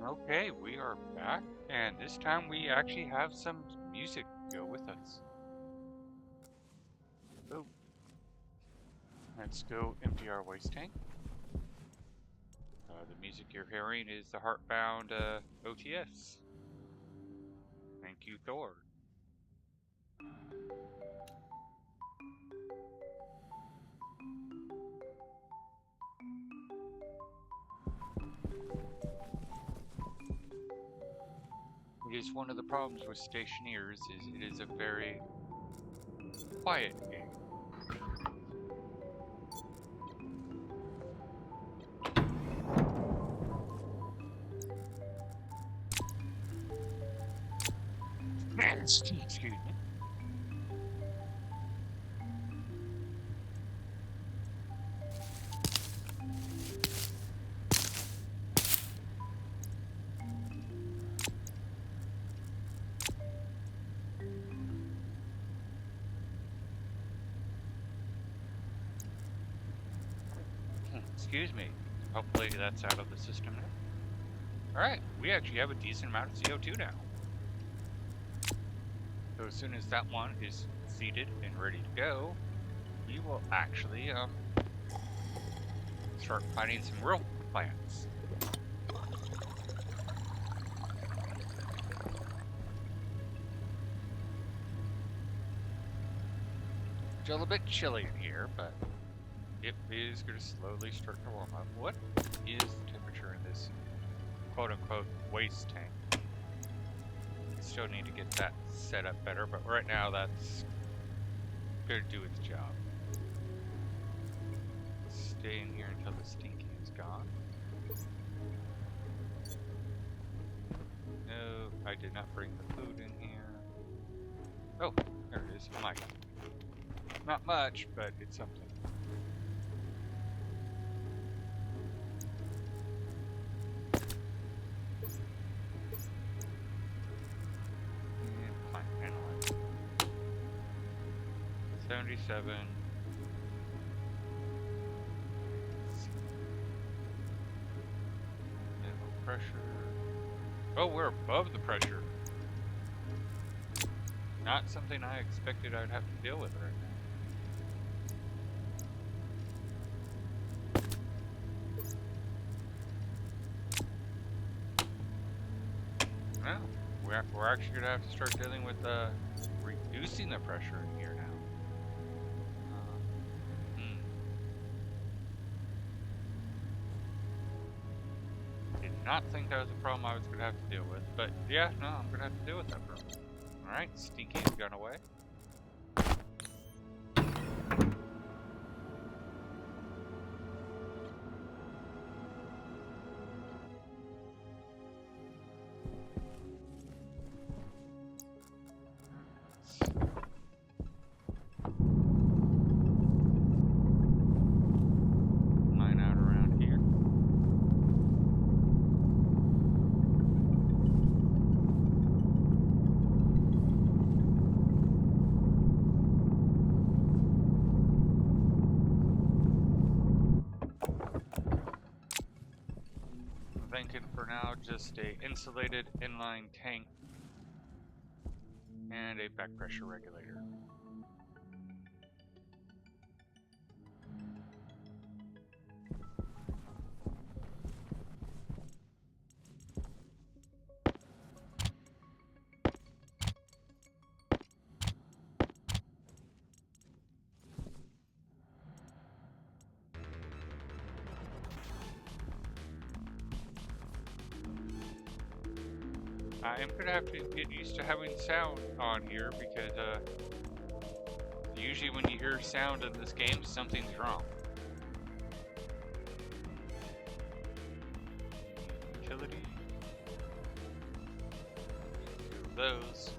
Okay, we are back, and this time we actually have some music to go with us. So, let's go empty our waste tank. The music you're hearing is the Heartbound OTS. Thank you, Thor. It is one of the problems with Stationeers is it is a very quiet game. Excuse me. Excuse me. Hopefully that's out of the system now. Alright, we actually have a decent amount of CO2 now. So as soon as that one is seated and ready to go, we will actually start finding some real plants. Still a bit chilly in here, but it is going to slowly start to warm up. What is the temperature in this quote-unquote waste tank? Still need to get that set up better, but right now that's going to do its job. Stay in here until the stinky is gone. No, I did not bring the food in here. Oh, there it is. I'm like, not much, but it's something. And plant analyzer. 77. Pressure. Oh, we're above the pressure. Not something I expected I'd have to deal with right now. No, we're actually going to have to start dealing with reducing the pressure in here now. Did not think that was a problem I was going to have to deal with, but yeah, no, I'm going to have to deal with that problem. Alright, Stinky's gone away. Mine out around here. Thinking for now just a insulated inline tank and a back pressure regulator. I am going to have to get used to having sound on here because usually when you hear sound in this game, something's wrong. Utility. Two of those.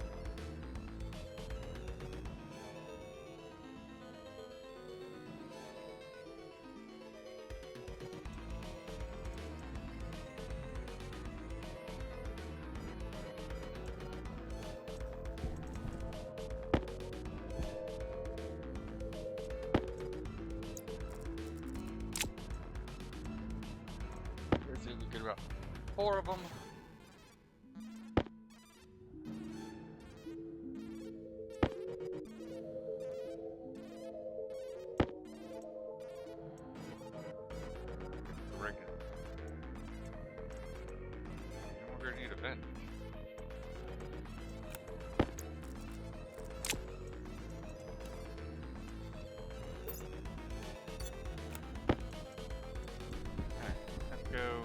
Get about 4 of them. end. Alright, let's go.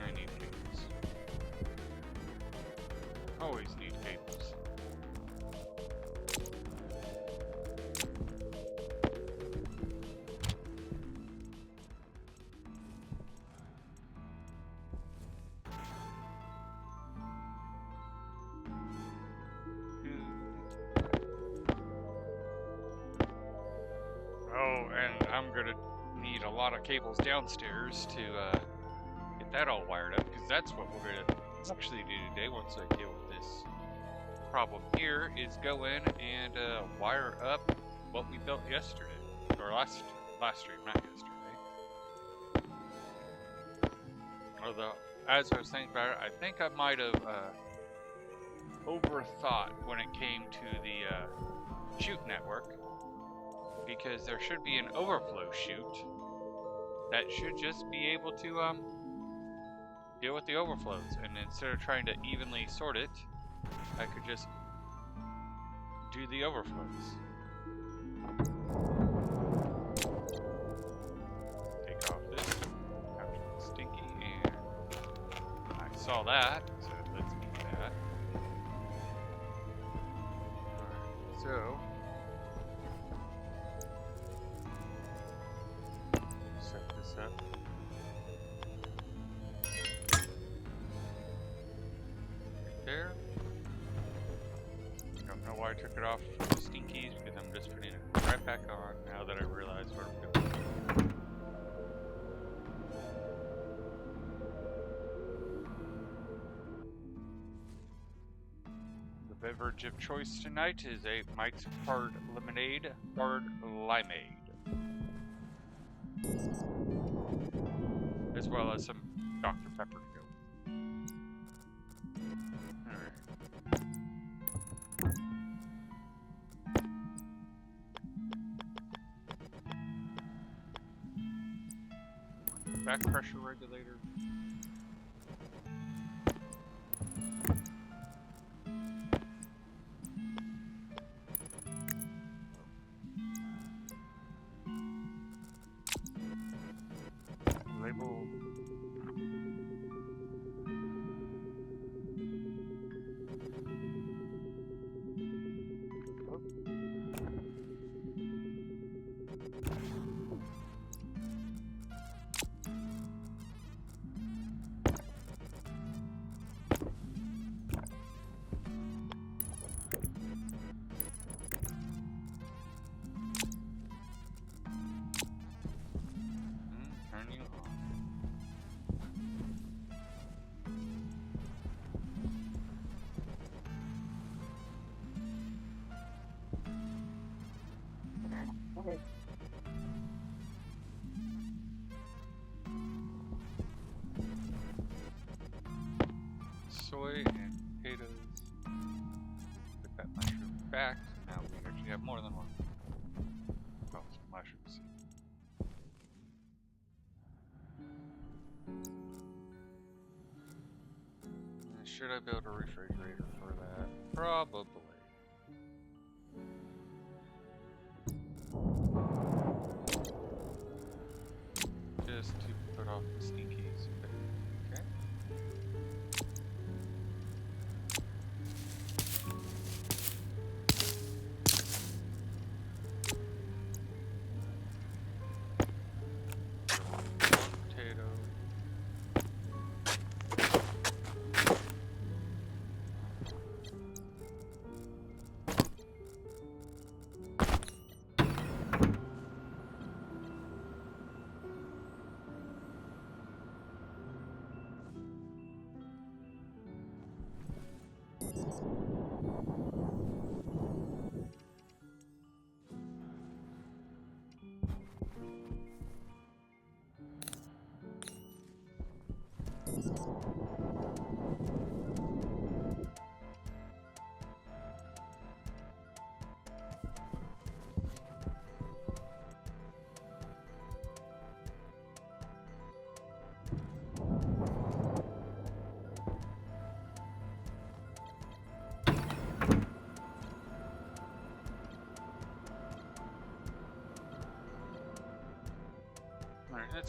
I need cables. Always need cables. Oh, and I'm gonna need a lot of cables downstairs to get that all wired up, because that's what we're gonna actually do today once I deal with this problem here, is go in and wire up what we built yesterday, or last stream, not yesterday. Although, as I was thinking about it, I think I might have overthought when it came to the chute network, because there should be an overflow chute that should just be able to deal with the overflows, and instead of trying to evenly sort it, I could just do the overflows. Take off this, capture the stinky, and I saw that, so let's eat that. Alright, so set this up. There. Don't know why I took it off from the stinkies, because I'm just putting it right back on now that I realize what I'm doing. The beverage of choice tonight is a Mike's Hard Lemonade, Hard Limeade, as well as some Dr. Pepper to go. Back pressure regulator. Label. Turning on. Soy and potatoes. Put that mushroom back. Now we actually have more than one. Oh, some mushrooms. Should I build a refrigerator for that? Probably. Just to put off the stinkies. Okay. Potato.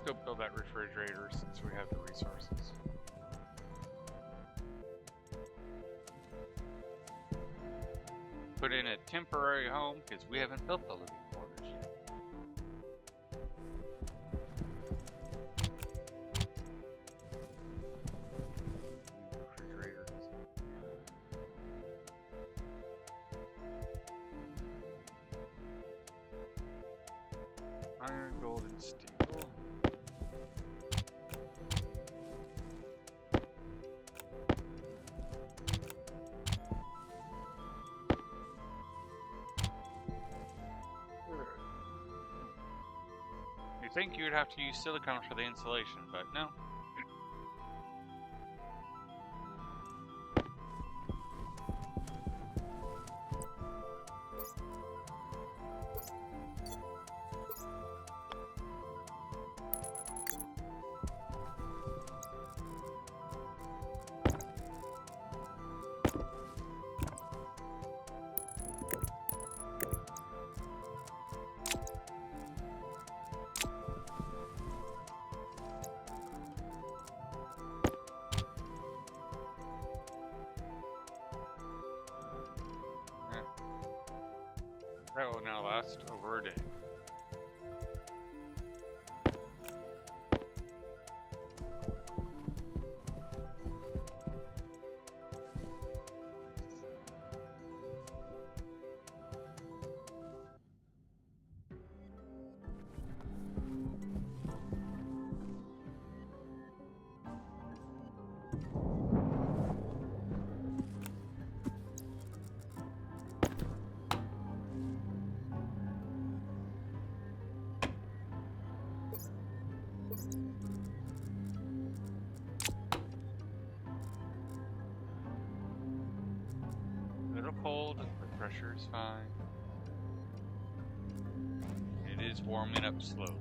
go build that refrigerator since we have the resources. Put in a temporary home because we haven't built the living quarters yet. Refrigerator. Iron, gold, and steel. You think you'd have to use silicone for the insulation, but no. That will now last over a day. A little cold, the pressure is fine. It is warming up slowly.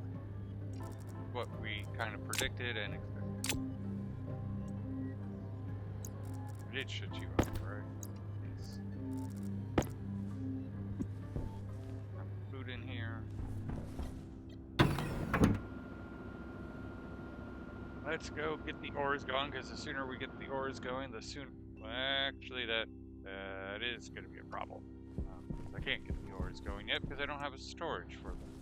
What we kind of predicted and expected. It did shut you up, right? Yes. Food in here. Let's go get the ores going, because the sooner we get the ores going, the sooner... Well, actually, that is going to be a problem. I can't get the ores going yet because I don't have a storage for them.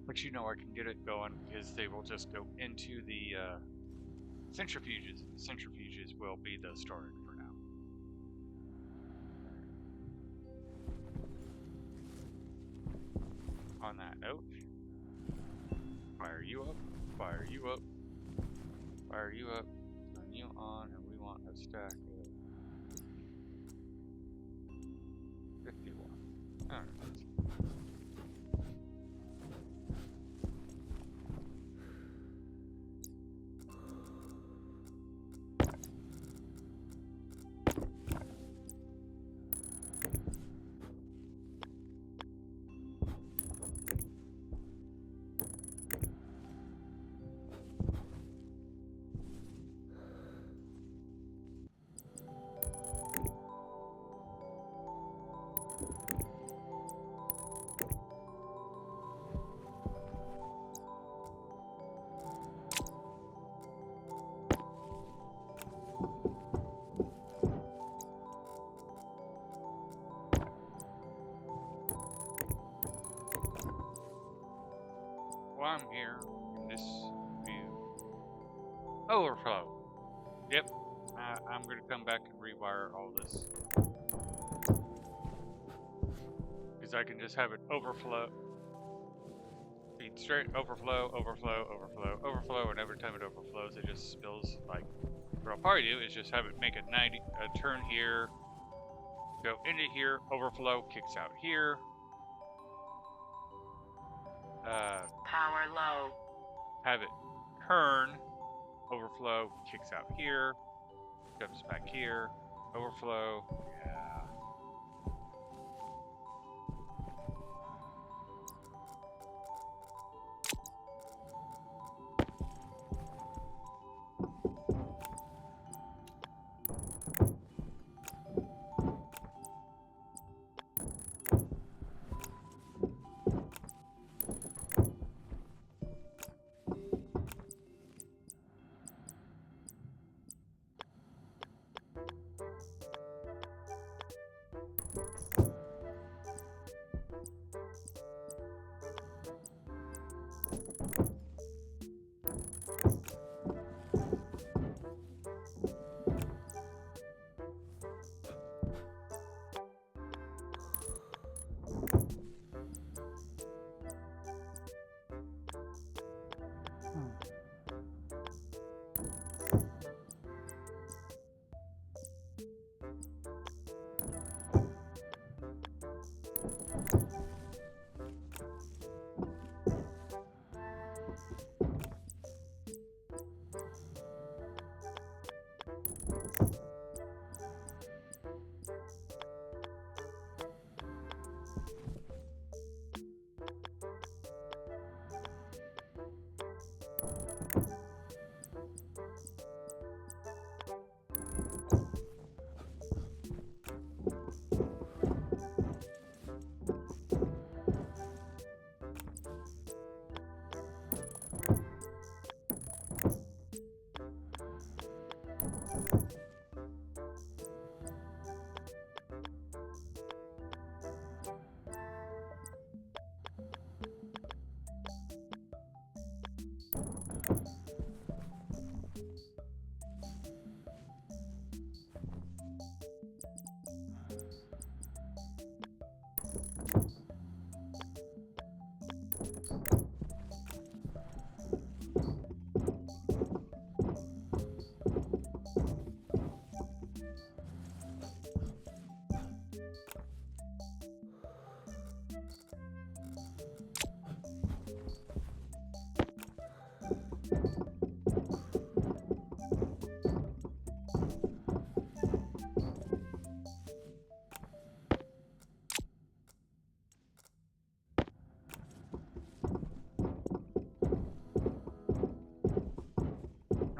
But you know I can get it going because they will just go into the centrifuges. The centrifuges will be the storage for now. On that note, fire you up, fire you up, fire you up, turn you on, and we want a stack of 51. Alright. While I'm here in this view, overflow. Yep, I'm going to come back and rewire all this because I can just have it overflow. Feed straight, overflow, overflow, overflow, overflow, and every time it overflows, it just spills. Like, what I'll probably do is just have it make a turn here, go into here, overflow, kicks out here. Power low. Have it turn, overflow, kicks out here, comes back here, overflow. Yeah.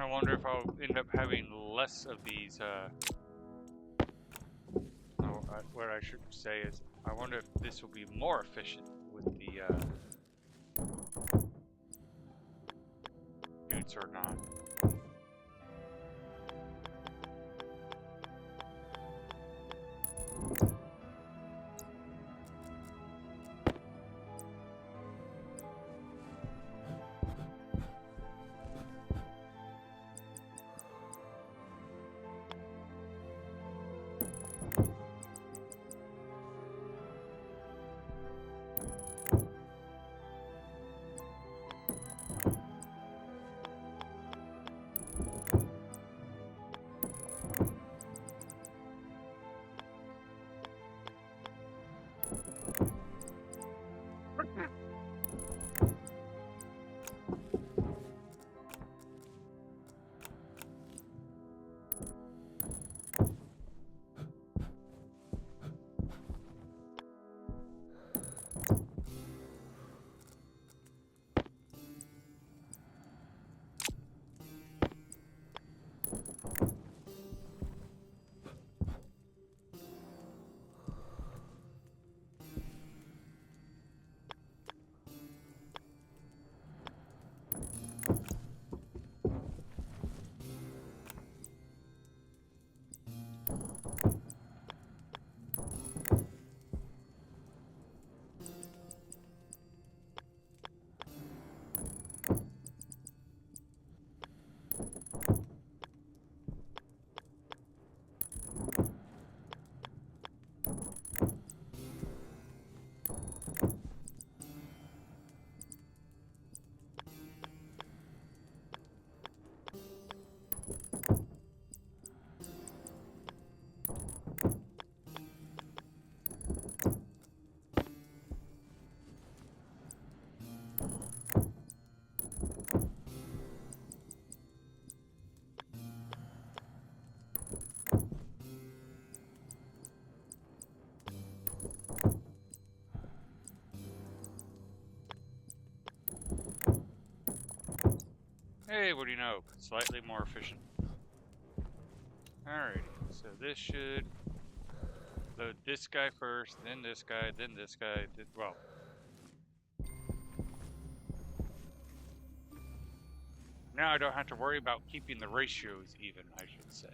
I wonder if I'll end up having less of these, what I should say is, I wonder if this will be more efficient with the, dudes or not. Hey, what do you know? Slightly more efficient. Alrighty, so this should load this guy first, then this guy, then this guy, well. Now I don't have to worry about keeping the ratios even, I should say.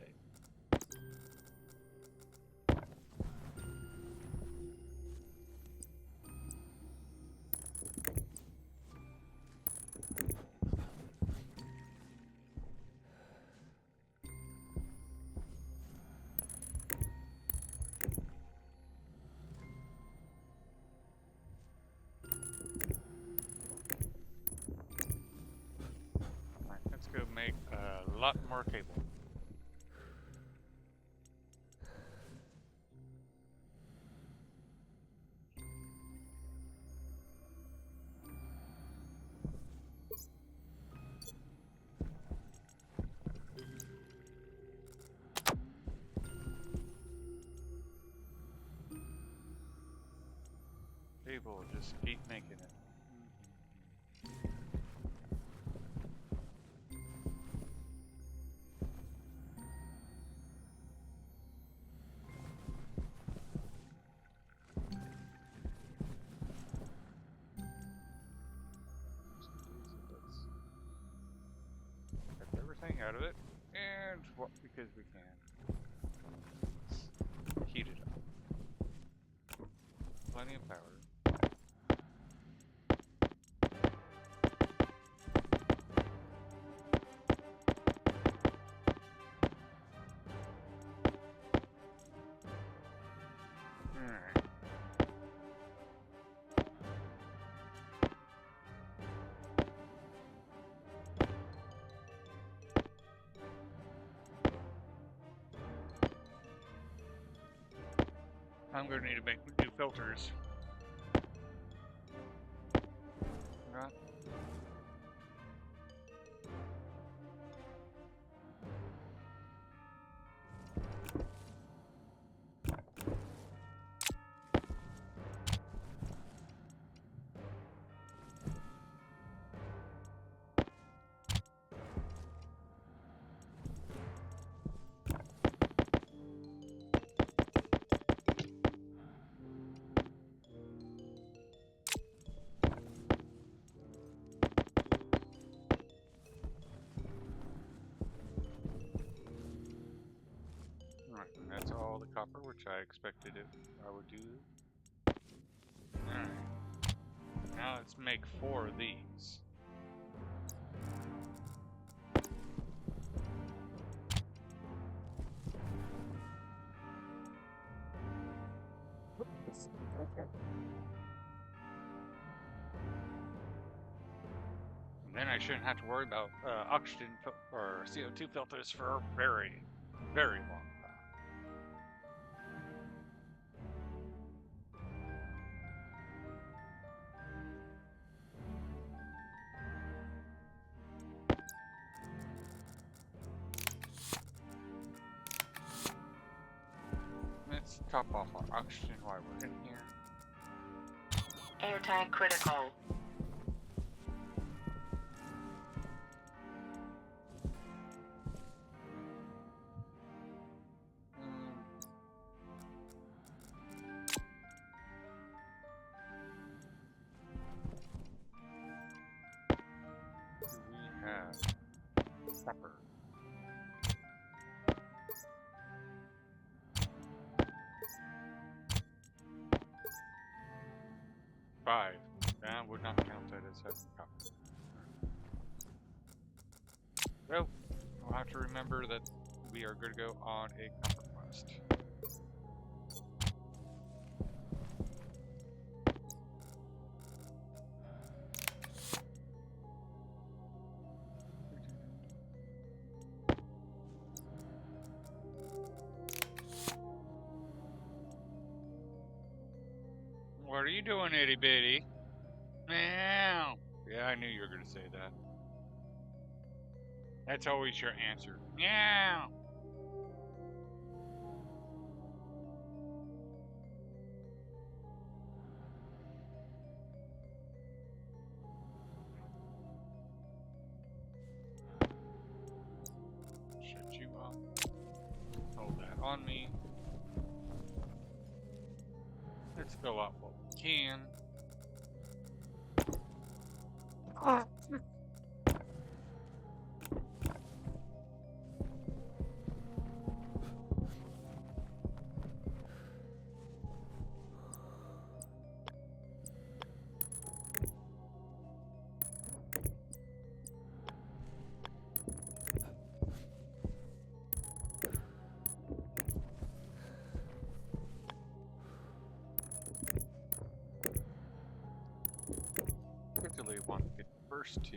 Go make a lot more cable. Cable, just keep making it. Out of it, and what, because we can heat it up. Plenty of power. Alright. I'm going to need to make new filters. Right. all the copper, which I expected I would do. Alright. Now let's make 4 of these. And then I shouldn't have to worry about oxygen or CO2 filters for a very, very long time. Let's top off our oxygen while we're in here. Air tank critical. We have copper. 5. That would not count that as having copper. Well, we'll have to remember that we are going to go on a copper quest. What are you doing, itty bitty? Meow. Yeah, I knew you were going to say that. That's always your answer. Meow. Shut you up. Hold that on me. Let's fill out what we can. Particularly want to get the first 2.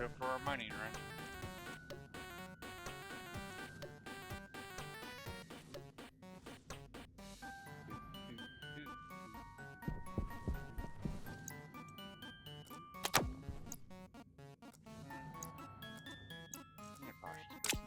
go for our mining run. I'm a cautious person.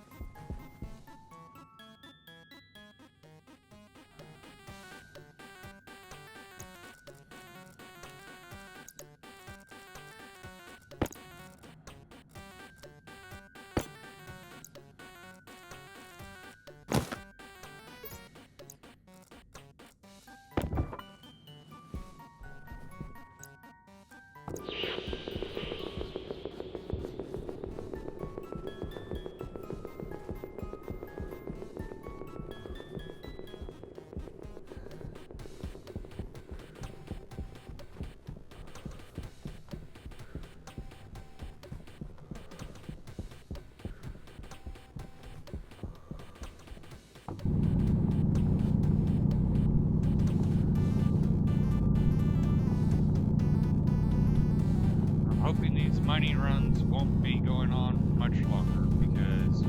I'm hoping these mining runs won't be going on much longer because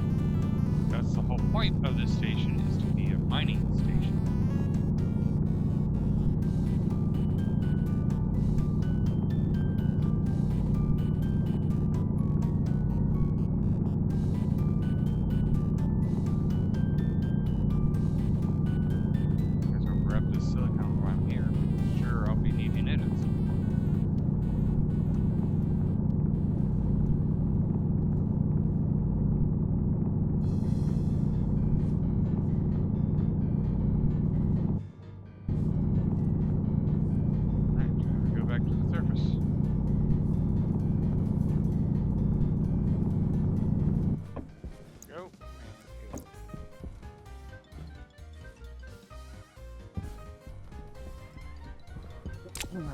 that's the whole point of this station, is to be a mining station. Guess I'll grab this silicon while I'm here. Sure, I'll be needing it at some point. Alright, time to go back to the surface. Go. And go.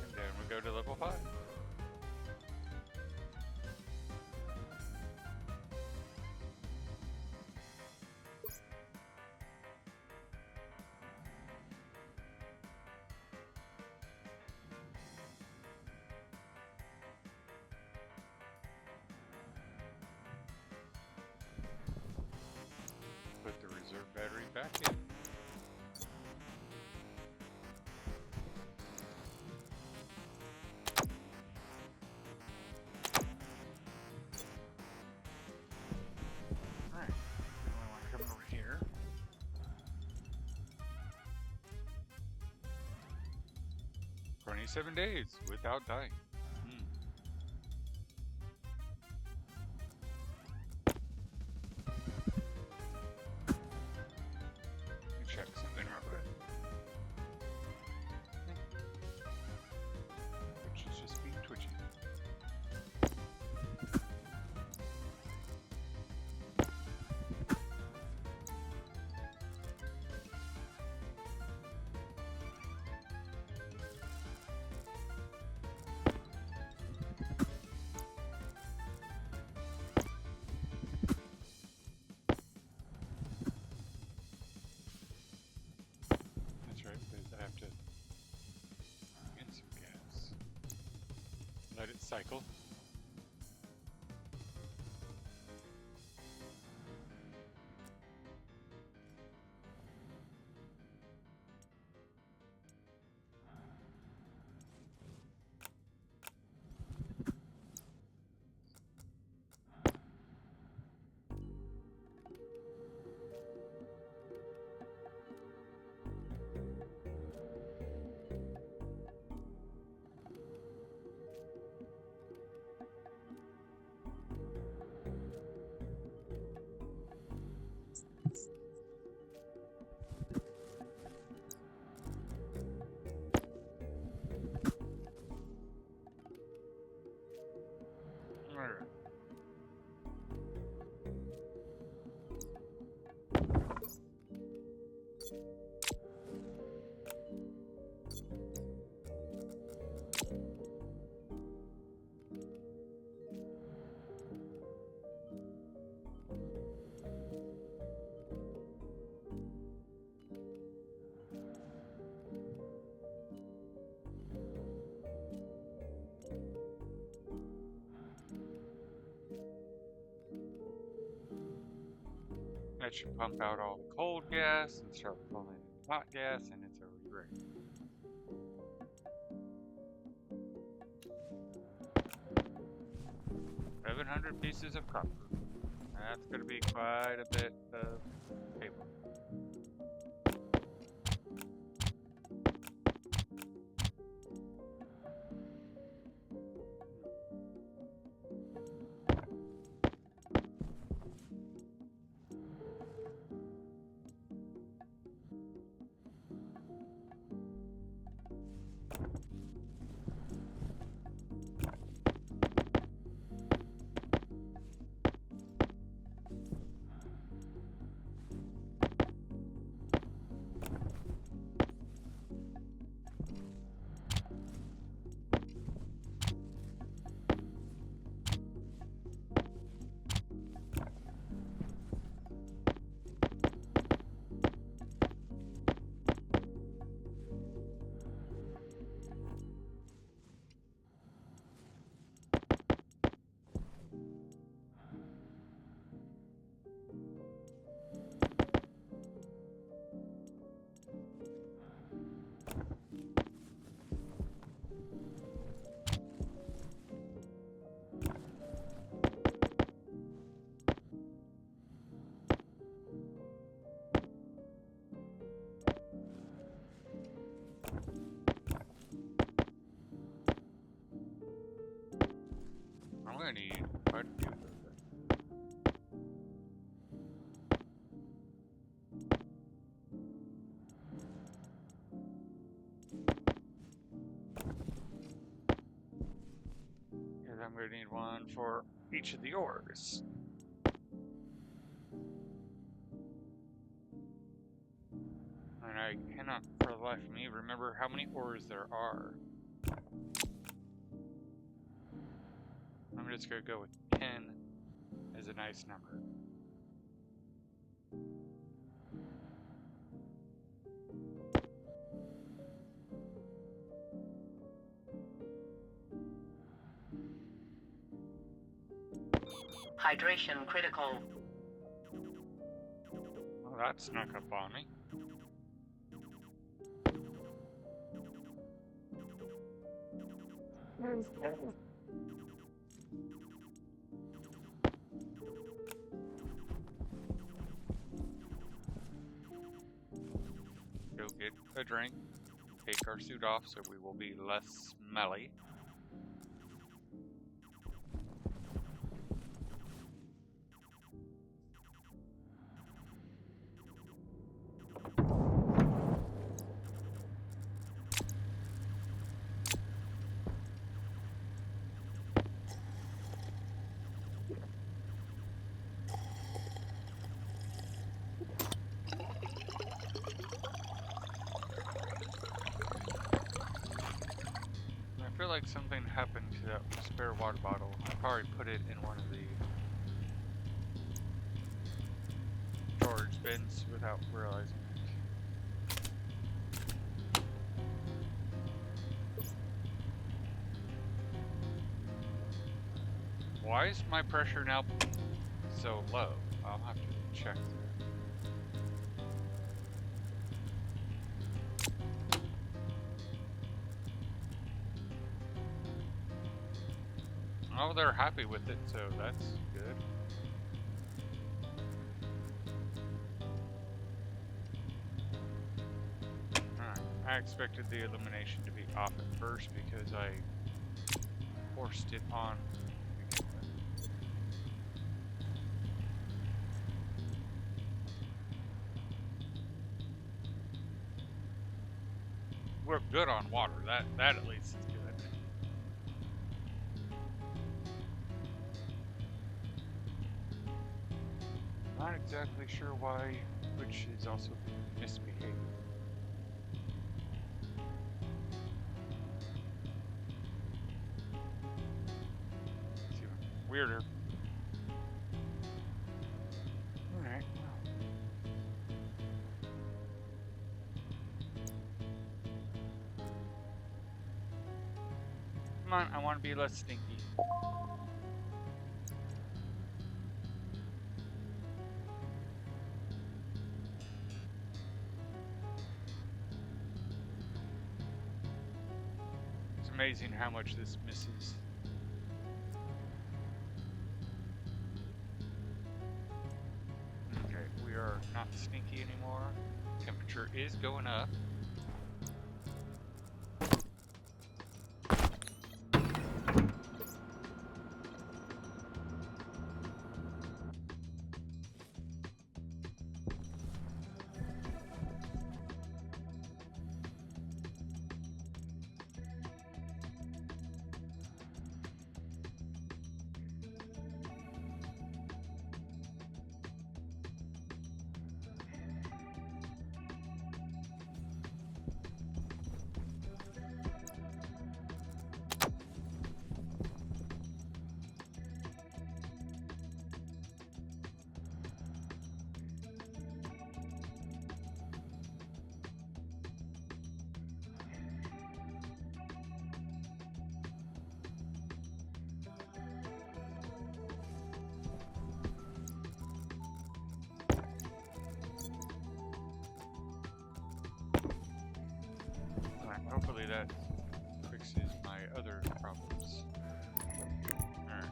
And then we go to level 5. Put the reserve battery back in. Alright, then we want to come over here. "27 days without dying." Let me check something real quick. Which is just being twitchy. That's right, because I have to get some gas. Let it cycle. That should pump out all the cold gas and start pulling in hot gas, and it's already ready. $700 pieces of copper. That's going to be quite a bit of cable. I'm going to need quite a few of those. Because I'm going to need one for each of the ores. And I cannot, for the life of me, remember how many ores there are. I'm just going to go with 10 as a nice number. Hydration critical. Well, that snuck up on me. Go get a drink, take our suit off so we will be less smelly. I feel like something happened to that spare water bottle. I probably put it in one of the storage bins without realizing it. Why is my pressure now so low? I'll have to check that. Oh, they're happy with it, so that's good. I expected the illumination to be off at first because I forced it on to begin with. We're good on water. That at least is good. Not exactly sure why Twitch is also misbehaving. It's even weirder. Alright, well. Come on, I want to be less stinky. amazing how much this misses. Okay, we are not stinky anymore. Temperature is going up. Hopefully that fixes my other problems. Alright.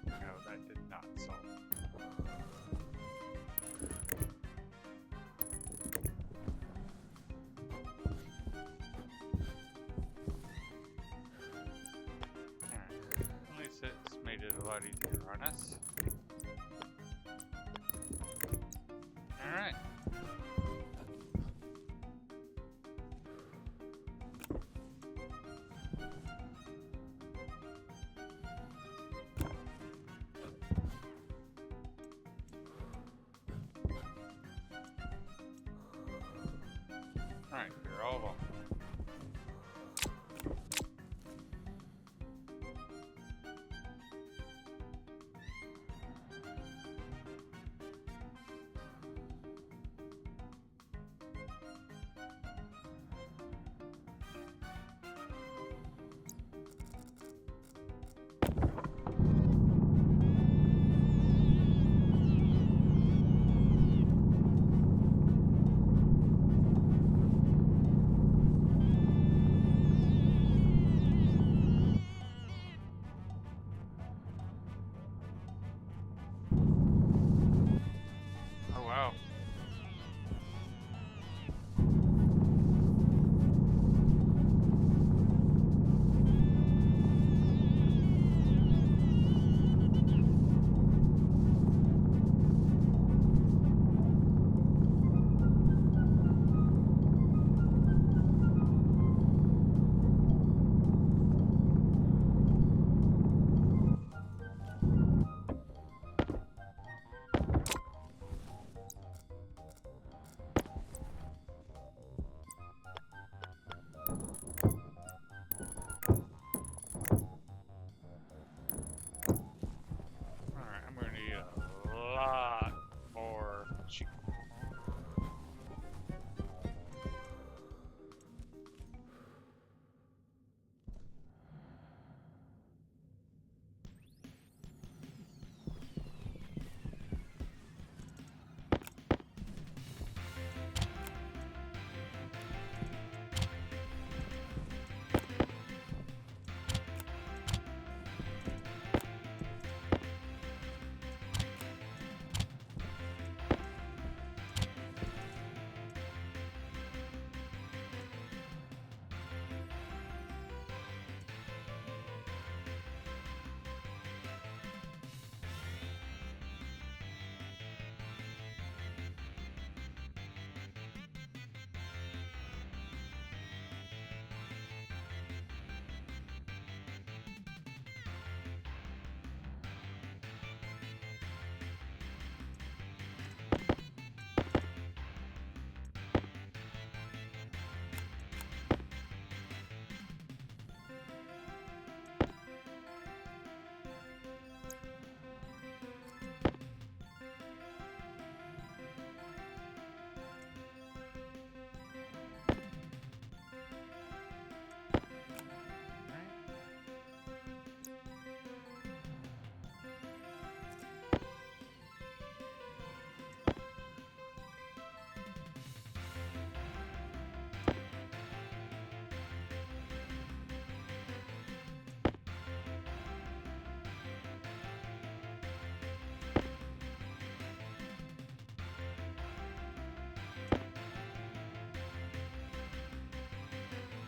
No, that did not solve. Alright. At least it's made it a lot easier on us. Alright. Alright, you're all alone.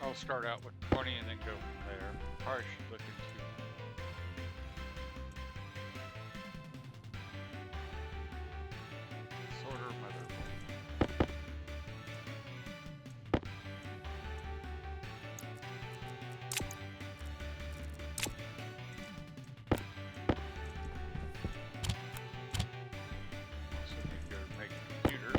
I'll start out with 20 and then go from there. Probably should look into sorter motherboard. Also need to go make a computer.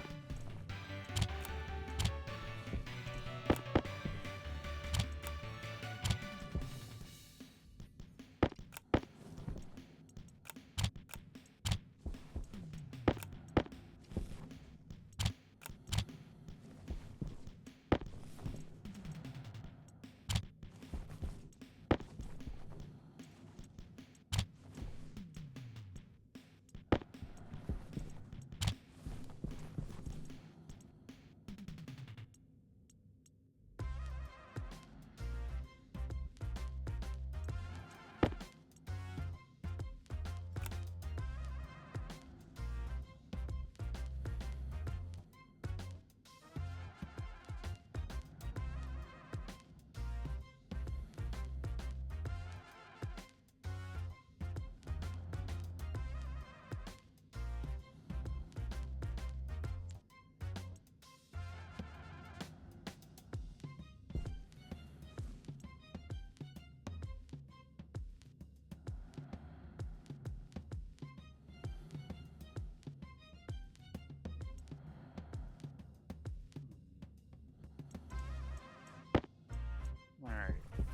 Alright, let's go.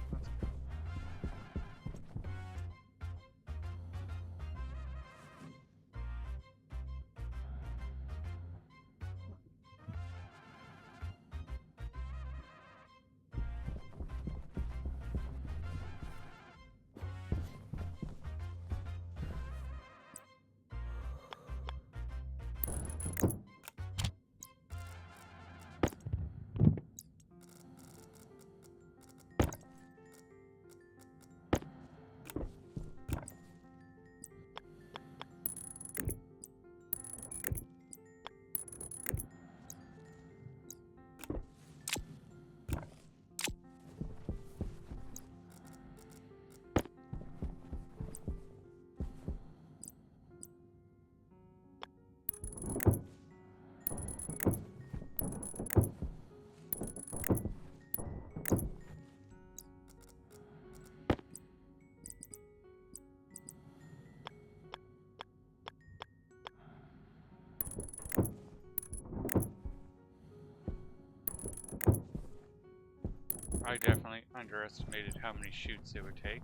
I definitely underestimated how many shoots it would take.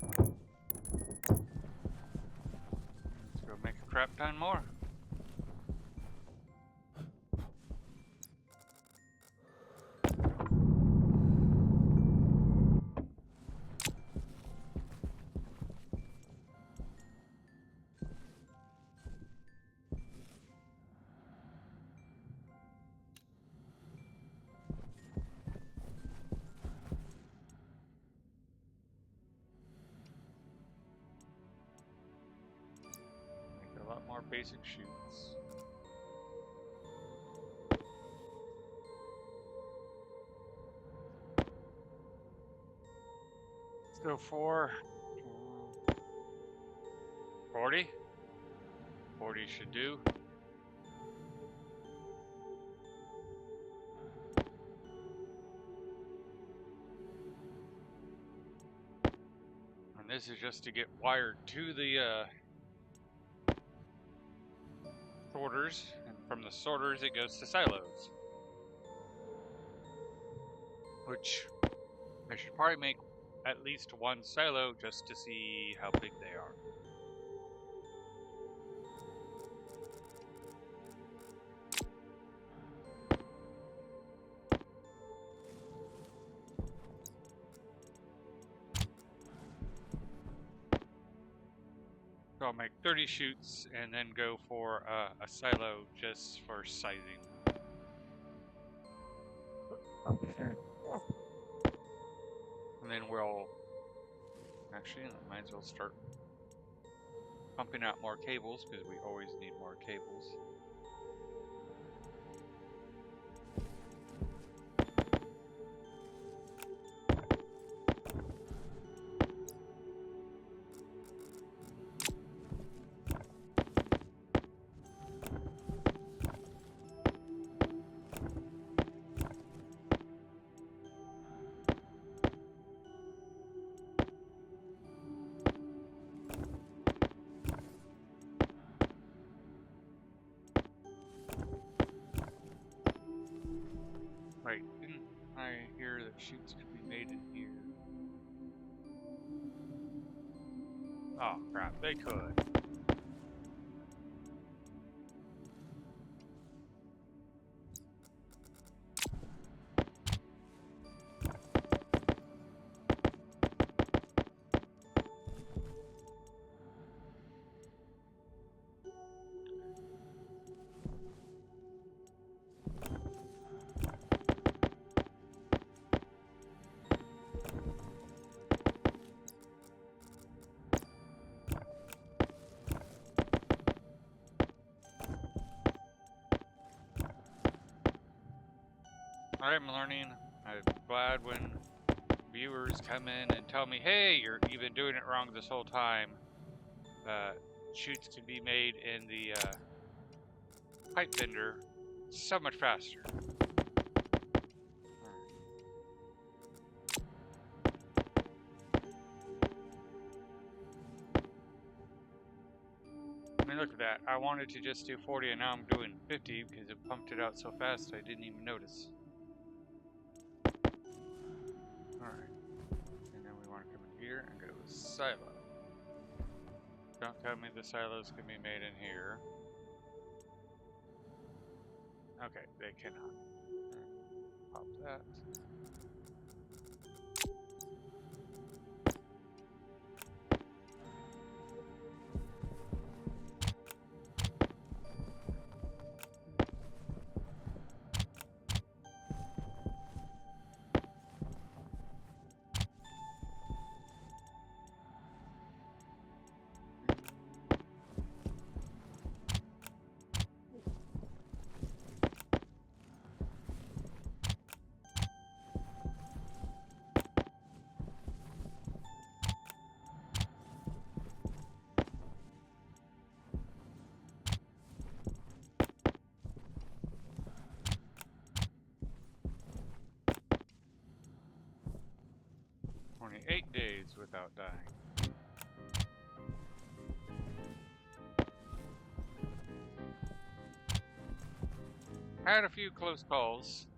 Let's go make a crap ton more. Make a lot more basic shoots. Let's go for 40. 40 should do. And this is just to get wired to the sorters, and from the sorters it goes to silos. Which I should probably make at least one silo just to see how big they are. So I'll make 30 shoots and then go for a silo just for sizing. And then we'll actually, I might as well start pumping out more cables because we always need more cables. chutes could be made in here. Oh crap, they could. I'm learning. I'm glad when viewers come in and tell me, hey, you've been doing it wrong this whole time. Chutes can be made in the pipe bender so much faster. I mean, look at that. I wanted to just do 40 and now I'm doing 50 because it pumped it out so fast I didn't even notice. Alright. And then we want to come in here and go to a silo. Don't tell me the silos can be made in here. Okay, they cannot. Pop that. Only 8 days without dying. Had a few close calls.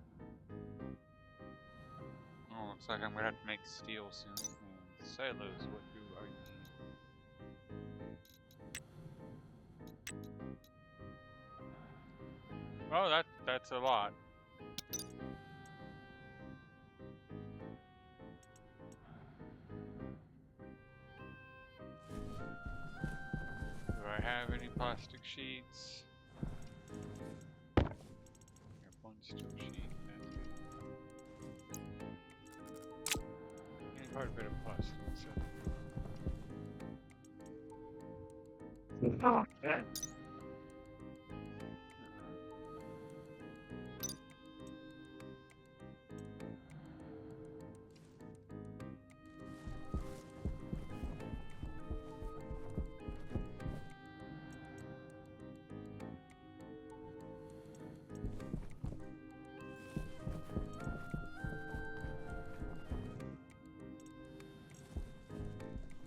Oh, looks like I'm gonna have to make steel soon. And silos, what do I need? Oh, that's a lot. Do I have any plastic sheets? I have one steel sheet. That's good. And quite a bit of plastic. So. Yeah.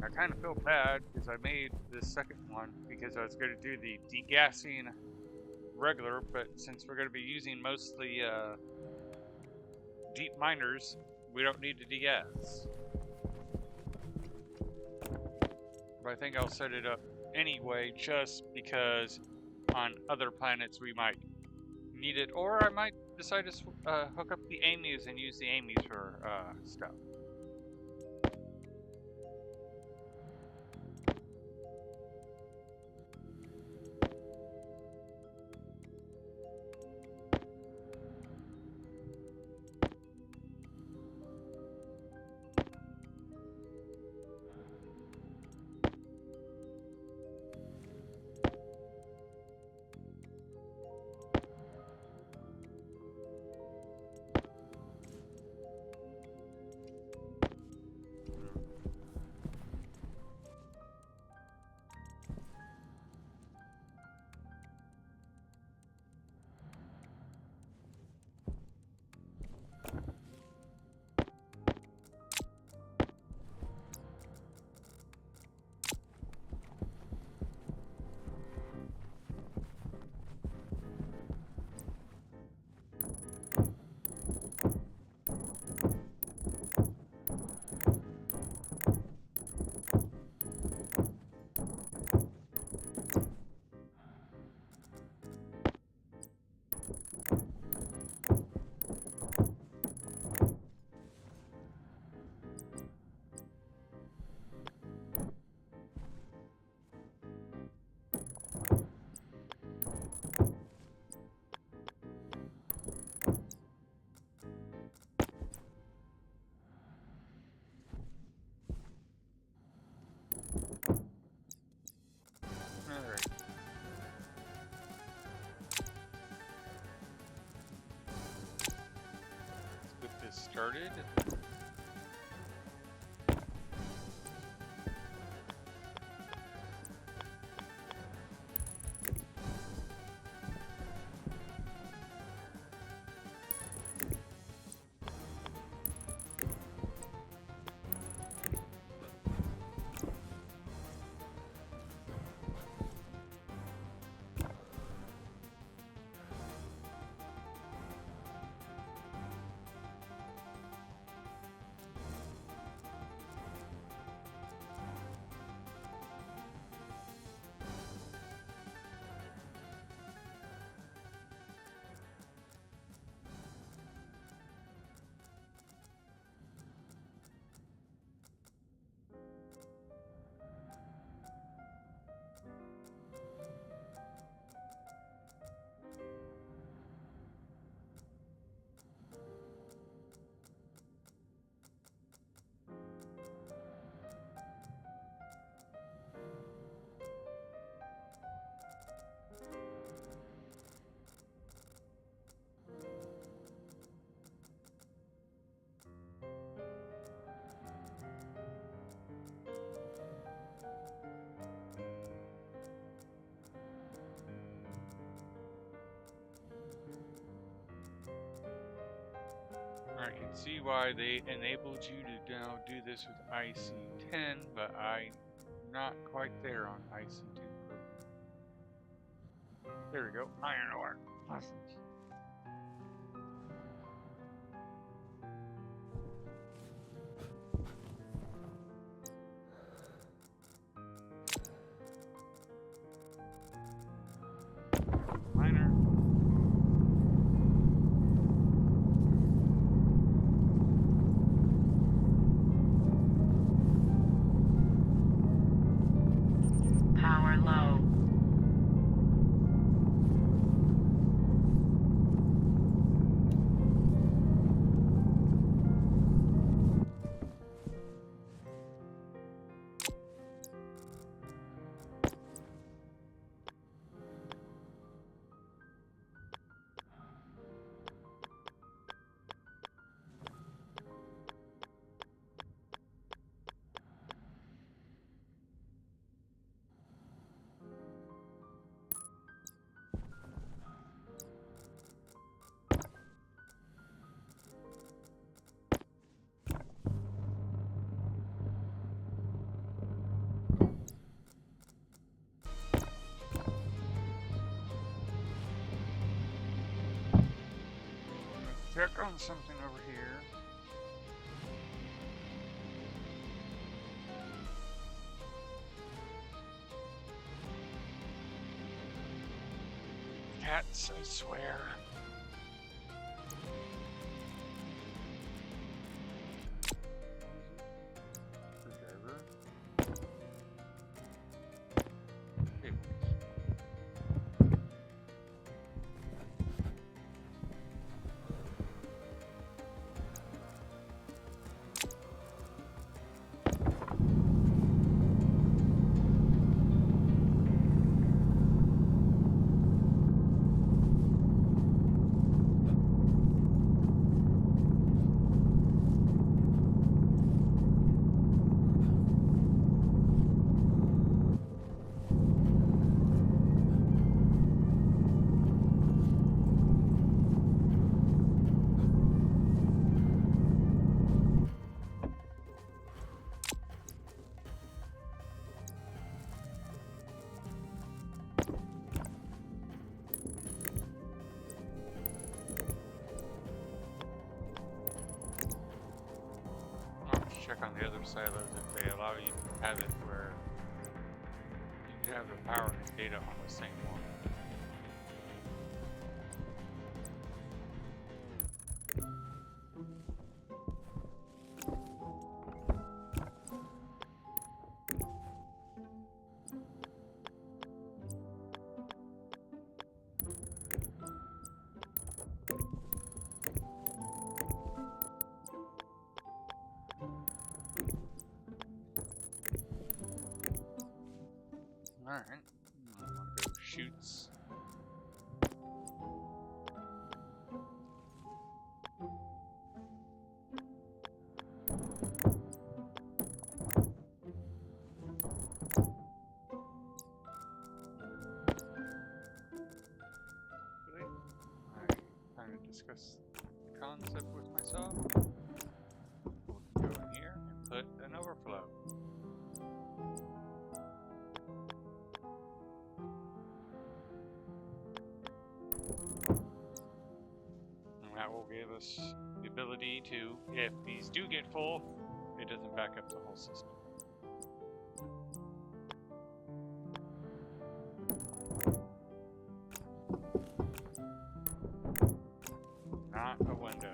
I kind of feel bad because I made this second one because I was going to do the degassing regular, but since we're going to be using mostly deep miners, we don't need to degas. But I think I'll set it up anyway just because on other planets we might need it, or I might decide to hook up the Amy's and use the Amy's for stuff. started. I can see why they enabled you to now do this with IC10, but I'm not quite there on IC10 Pro. There we go. Iron ore. Awesome. Miner. Power low. Check on something over here. Cats, I swear. Screwdriver. Cables. Check on the other silos if they allow you to have it where you can have the power and data on the same one. Alright, I'm gonna go shoots. saw. We'll go in here and put an overflow. And that will give us the ability to, if these do get full, it doesn't back up the whole system. Not a window.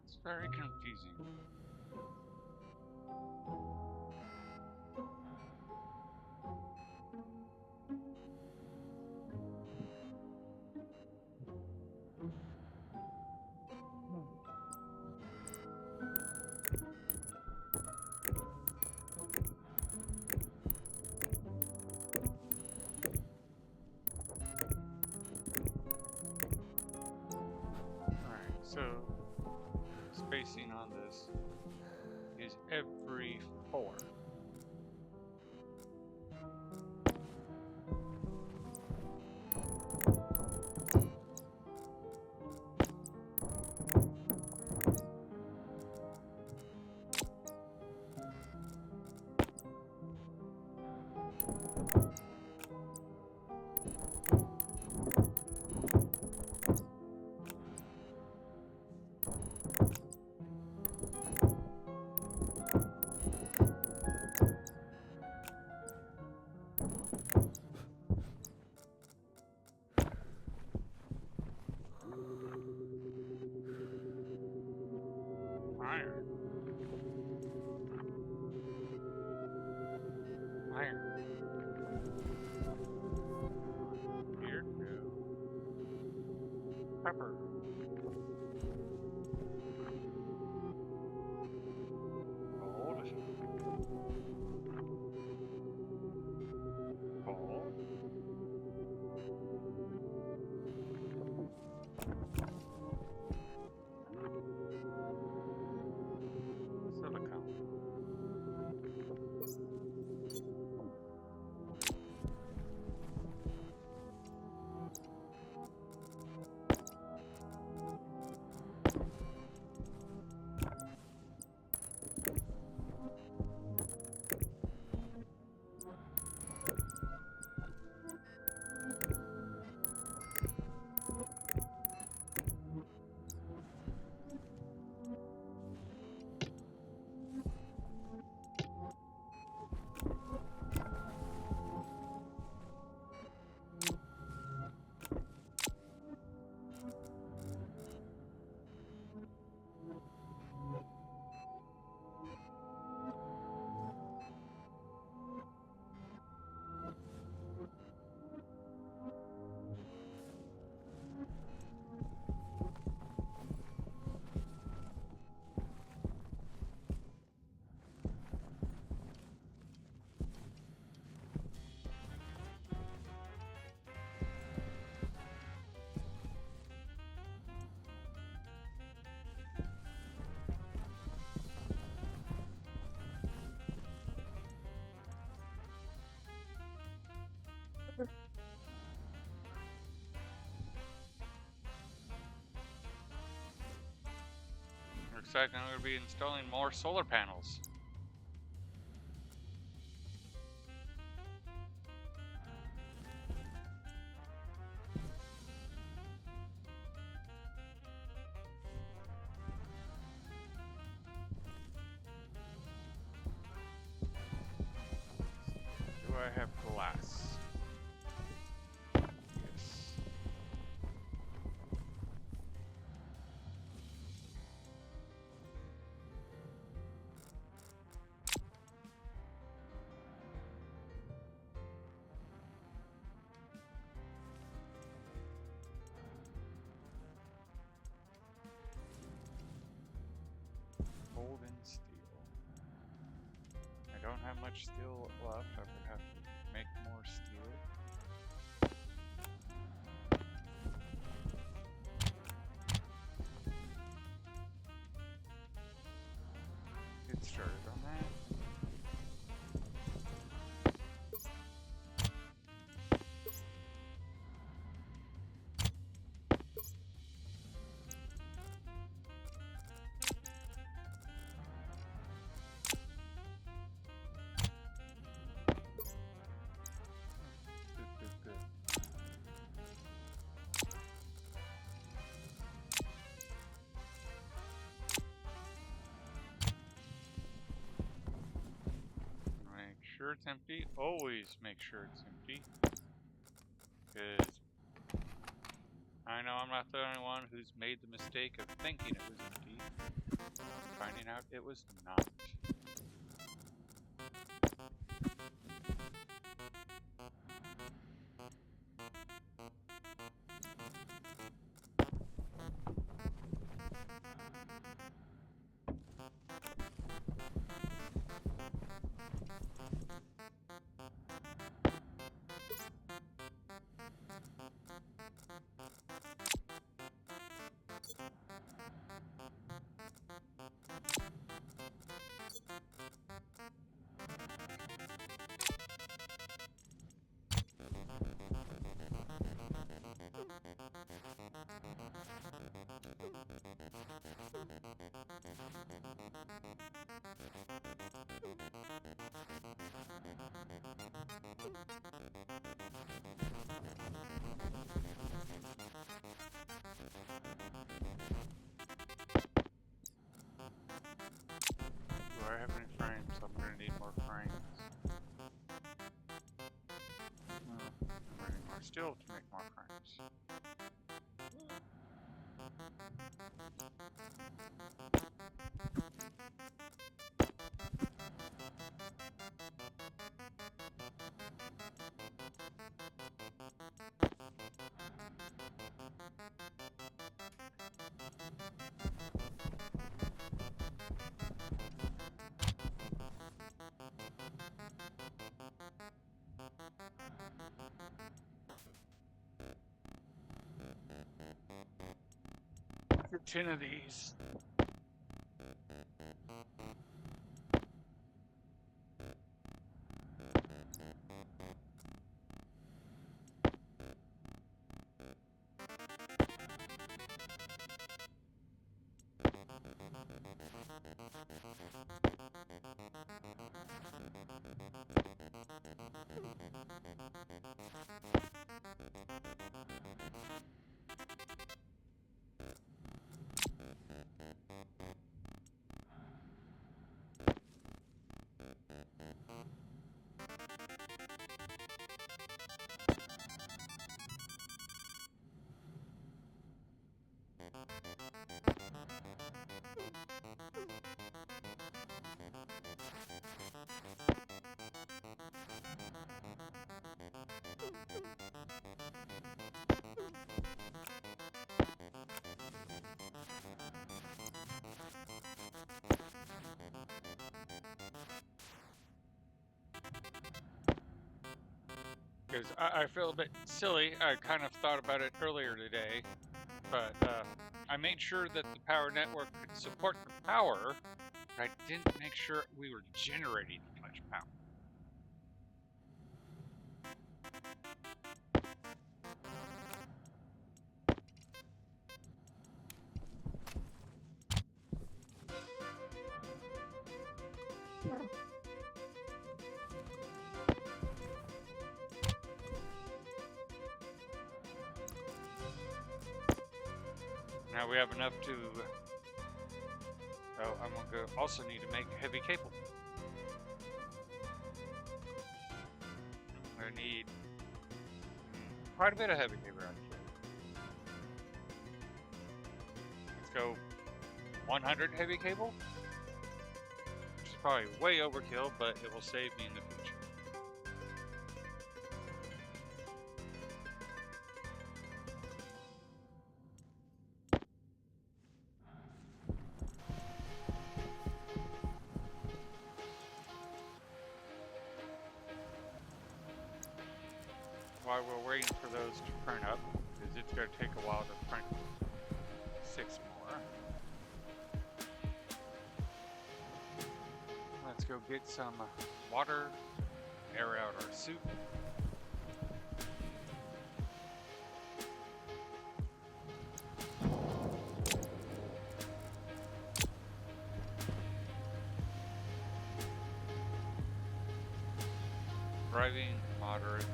It's very confusing. Alright, so spacing on this is every 4. Iron. Iron. Here, go. Pepper. Gold. Gold. Silicone. Looks like I'm going to be installing more solar panels. Do I have glass? Yes. have much steel left. I would have to make more steel. Get started on that. Good. Make sure it's empty. Always make sure it's empty. Because I know I'm not the only one who's made the mistake of thinking it was empty, finding out it was not. Do I have any frames? I'm gonna need more frames. I'm gonna need more steel to make more frames. For 10 of these. Because I feel a bit silly. I kind of thought about it earlier today, but I made sure that the power network could support the power, but I didn't make sure we were generating much power. Now we have enough to... Oh, I'm going to also need to make heavy cable. I need quite a bit of heavy cable, actually. Let's go 100 heavy cable, which is probably way overkill, but it will save me in the future. while we're waiting for those to print up, because it's going to take a while to print 6 more. Let's go get some water, air out our suit. Driving, moderate.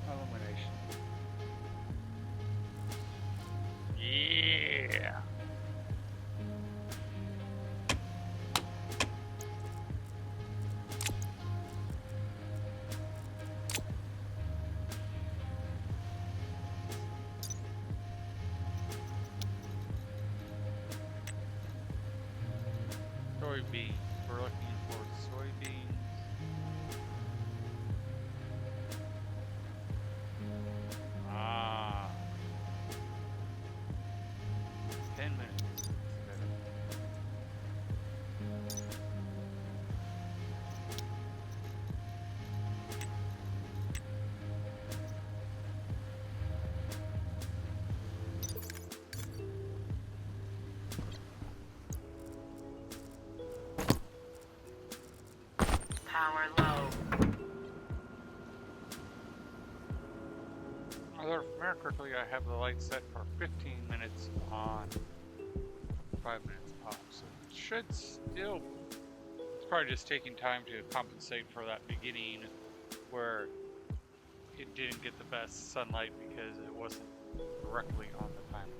Illumination. Yeah. Soybeans. We're looking for soybeans. Ah. 10 minutes instead of. Power low. Although, if I remember correctly, I have the light set for 15 minutes on, 5 minutes off, so it should still. It's probably just taking time to compensate for that beginning where it didn't get the best sunlight because it wasn't directly on the timer.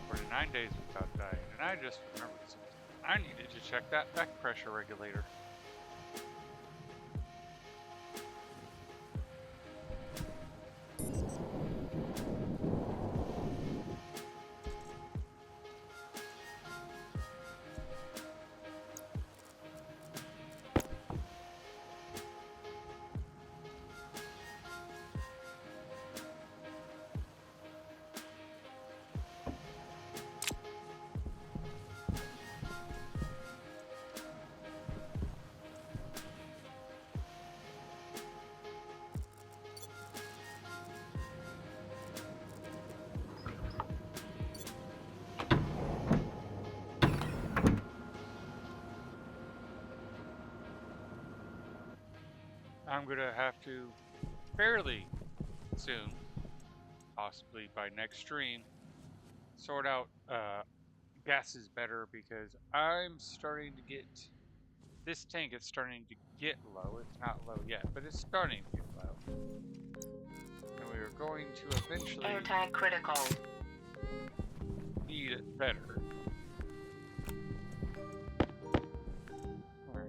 For 9 days without dying, and I just remembered something. I needed to check that back pressure regulator. I'm gonna have to fairly soon, possibly by next stream, sort out gases better because I'm starting to get this tank is starting to get low. It's not low yet, but it's starting to get low. And we are going to eventually Air tag critical. need it better. Alright.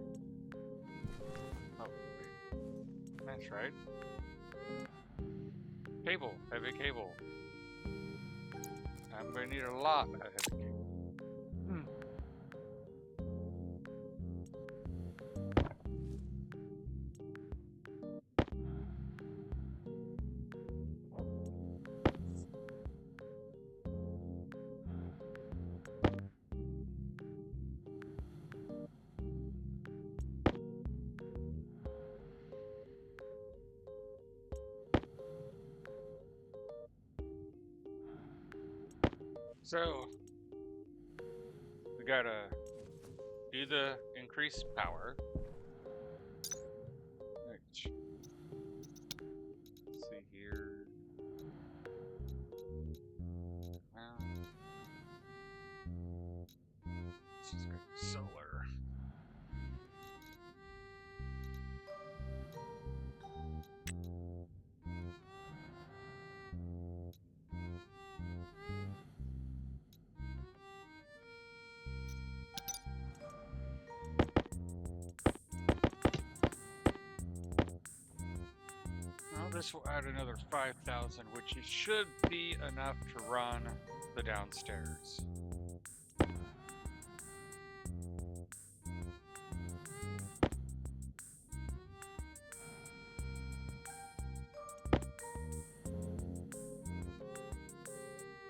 Oh, wait. That's right. Cable, heavy cable. I'm going to need a lot of heavy cable. So, we gotta do the increased power. Which, let's see here. Well, let's just go solar. this will add another 5,000, which should be enough to run the downstairs.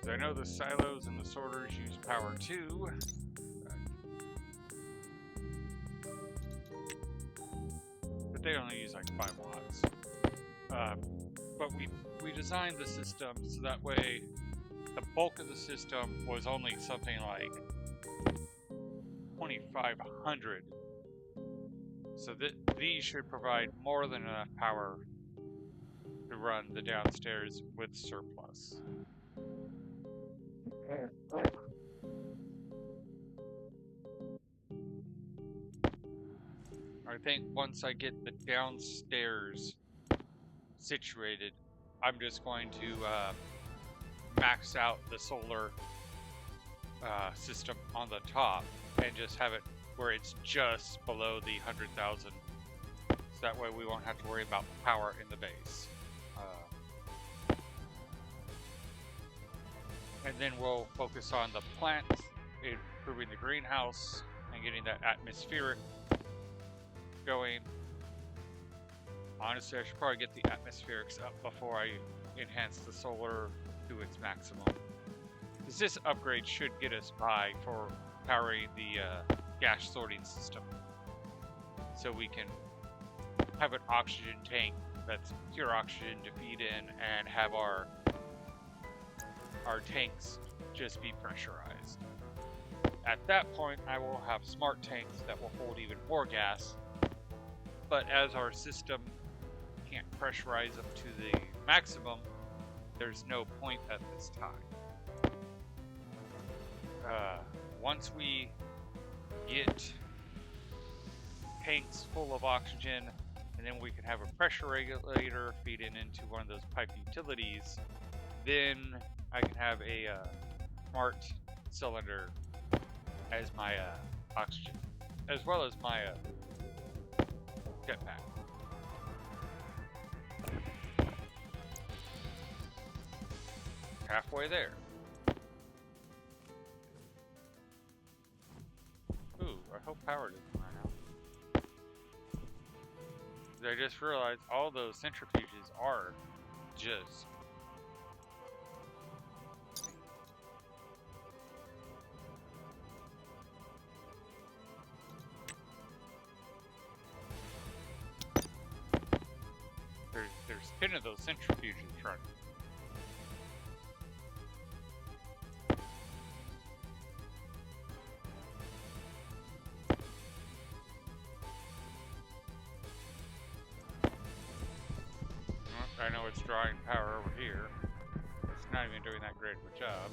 I know the silos and the sorters use power too. But they only use like 5 watts. But we designed the system so that way the bulk of the system was only something like 2,500. So these should provide more than enough power to run the downstairs with surplus. I think once I get the downstairs situated, I'm just going to max out the solar system on the top and just have it where it's just below the 100,000. So that way we won't have to worry about power in the base. And then we'll focus on the plants, improving the greenhouse, and getting that atmospheric going. Honestly, I should probably get the atmospherics up before I enhance the solar to its maximum. Because this upgrade should get us by for powering the gas sorting system. So we can have an oxygen tank that's pure oxygen to feed in and have our tanks just be pressurized. At that point, I will have smart tanks that will hold even more gas. But as our system can't pressurize them to the maximum, there's no point at this time. Once we get tanks full of oxygen, and then we can have a pressure regulator feeding into one of those pipe utilities, then I can have a smart cylinder as my oxygen, as well as my jetpack. Halfway there. Ooh, I hope power doesn't run out. I just realized all those centrifuges are just... There's 10 of those centrifuges running. I know it's drawing power over here. It's not even doing that great of a job.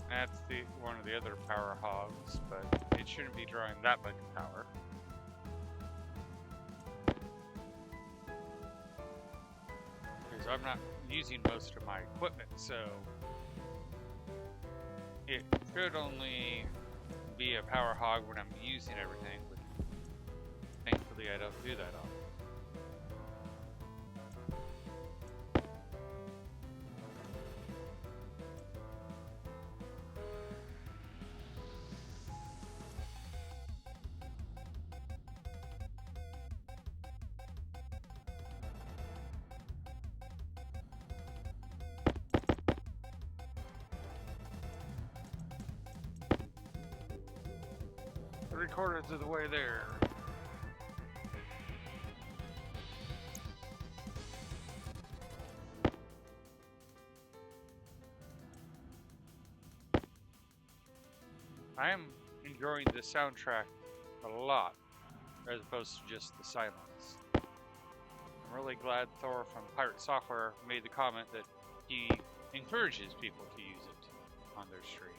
That's one of the other power hogs, but it shouldn't be drawing that much power. Because I'm not using most of my equipment, so it should only be a power hog when I'm using everything, but thankfully I don't do that often. Three-quarters of the way there. I am enjoying the soundtrack a lot, as opposed to just the silence. I'm really glad Thor from Pirate Software made the comment that he encourages people to use it on their streams.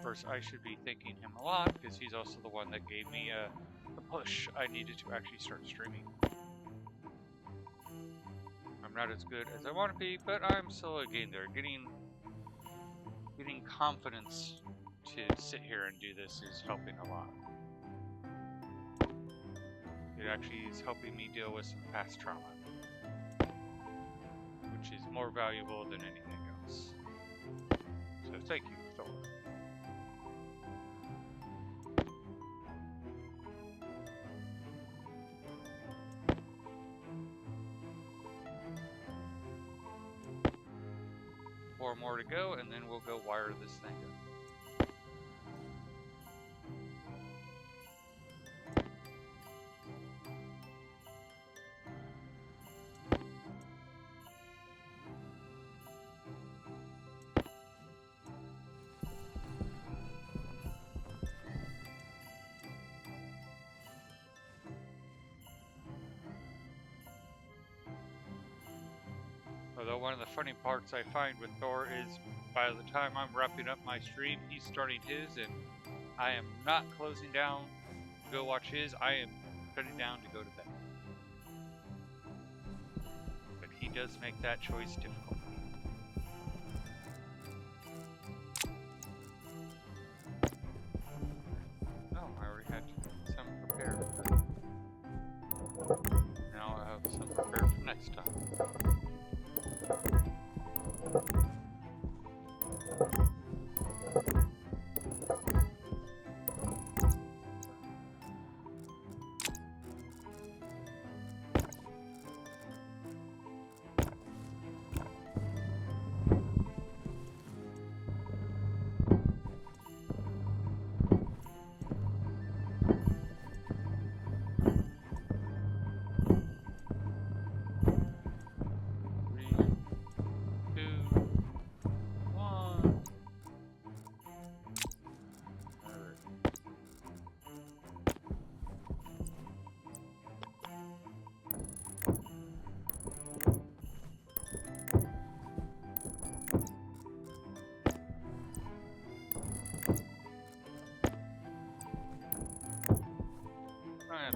course, I should be thanking him a lot because he's also the one that gave me the push I needed to actually start streaming. I'm not as good as I want to be, but I'm slowly getting there. Getting confidence to sit here and do this is helping a lot. It actually is helping me deal with some past trauma, which is more valuable than anything else. So thank you, Thor. 4 more to go, and then we'll go wire this thing up. Although one of the funny parts I find with Thor is by the time I'm wrapping up my stream, he's starting his, and I am not closing down to go watch his. I am shutting down to go to bed. But he does make that choice difficult. Oh, I already had some prepared. Now I have some prepared for next time.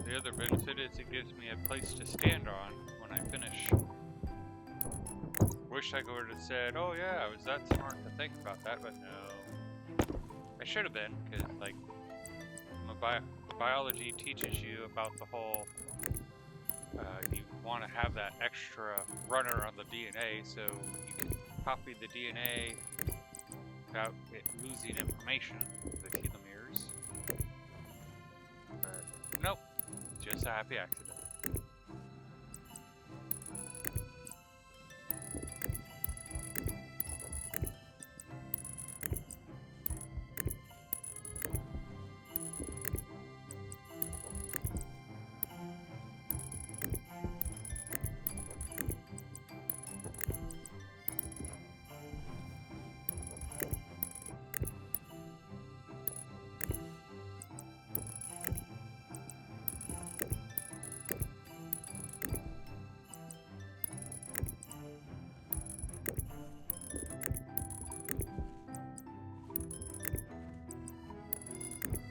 The other benefit is it gives me a place to stand on when I finish. Wish I would have said, oh yeah, I was that smart to think about that, but no. I should have been, because like, biology teaches you about the whole, you want to have that extra runner on the DNA so you can copy the DNA without it losing information, the telomeres. But nope. Just a happy accident.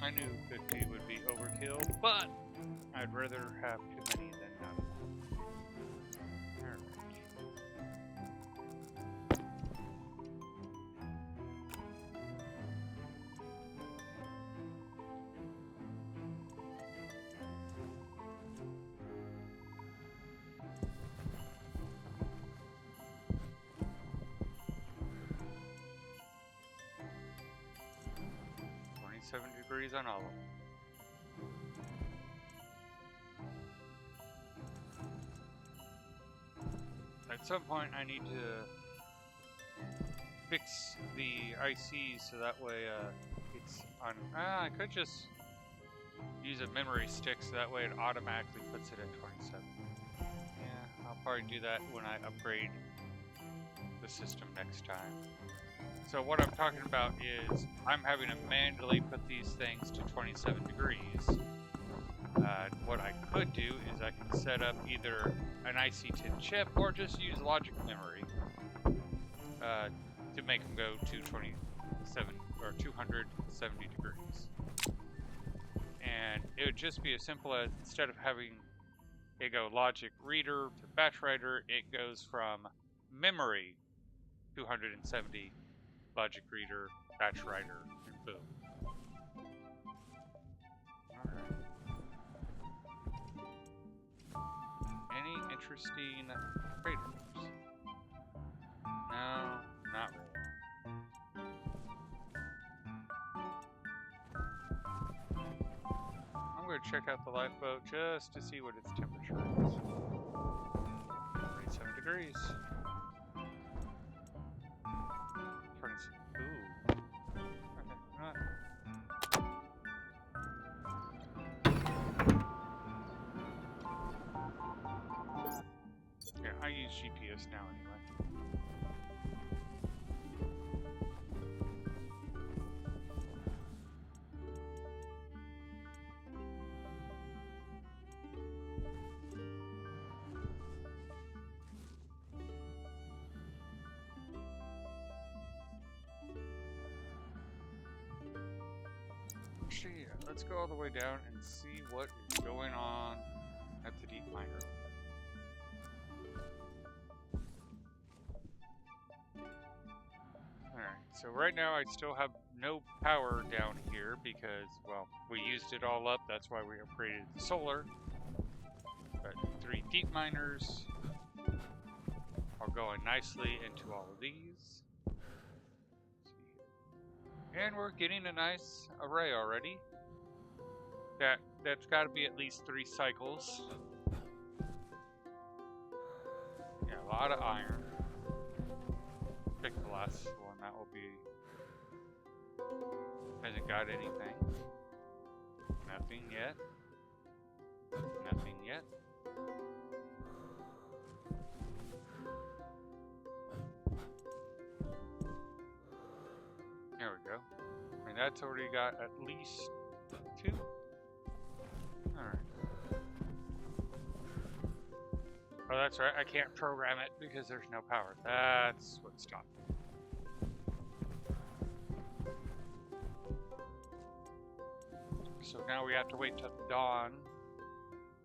I knew 50 would be overkill, but I'd rather have too many than none. Alright. Degrees on all of them. At some point I need to fix the ICs so that way it's on. I could just use a memory stick so that way it automatically puts it at 27. Yeah, I'll probably do that when I upgrade the system next time. So what I'm talking about is I'm having to manually put these things to 27 degrees. What I could do is I can set up either an IC10 chip or just use logic memory to make them go to 27 or 270 degrees. And it would just be as simple as, instead of having it go logic reader to batch writer, it goes from memory 270 logic reader, batch writer, and boom. Alright. Any interesting traders? No, not really. I'm going to check out the lifeboat just to see what its temperature is. 27 degrees. 26. Ooh. Okay, you know what? Yeah, I use GPS now anyway. Actually, yeah, let's go all the way down and see what is going on at the deep miner. Alright, so right now I still have no power down here because, well, we used it all up. That's why we upgraded the solar. But 3 deep miners are going nicely into all of these. And we're getting a nice array already. That's got to be at least 3 cycles. Yeah, a lot of iron. Pick the last one. That will be. Hasn't got anything. Nothing yet. Nothing yet. There we go. I mean, that's already got at least 2. Alright. Oh, that's right. I can't program it because there's no power. That's what stopped me. So now we have to wait till dawn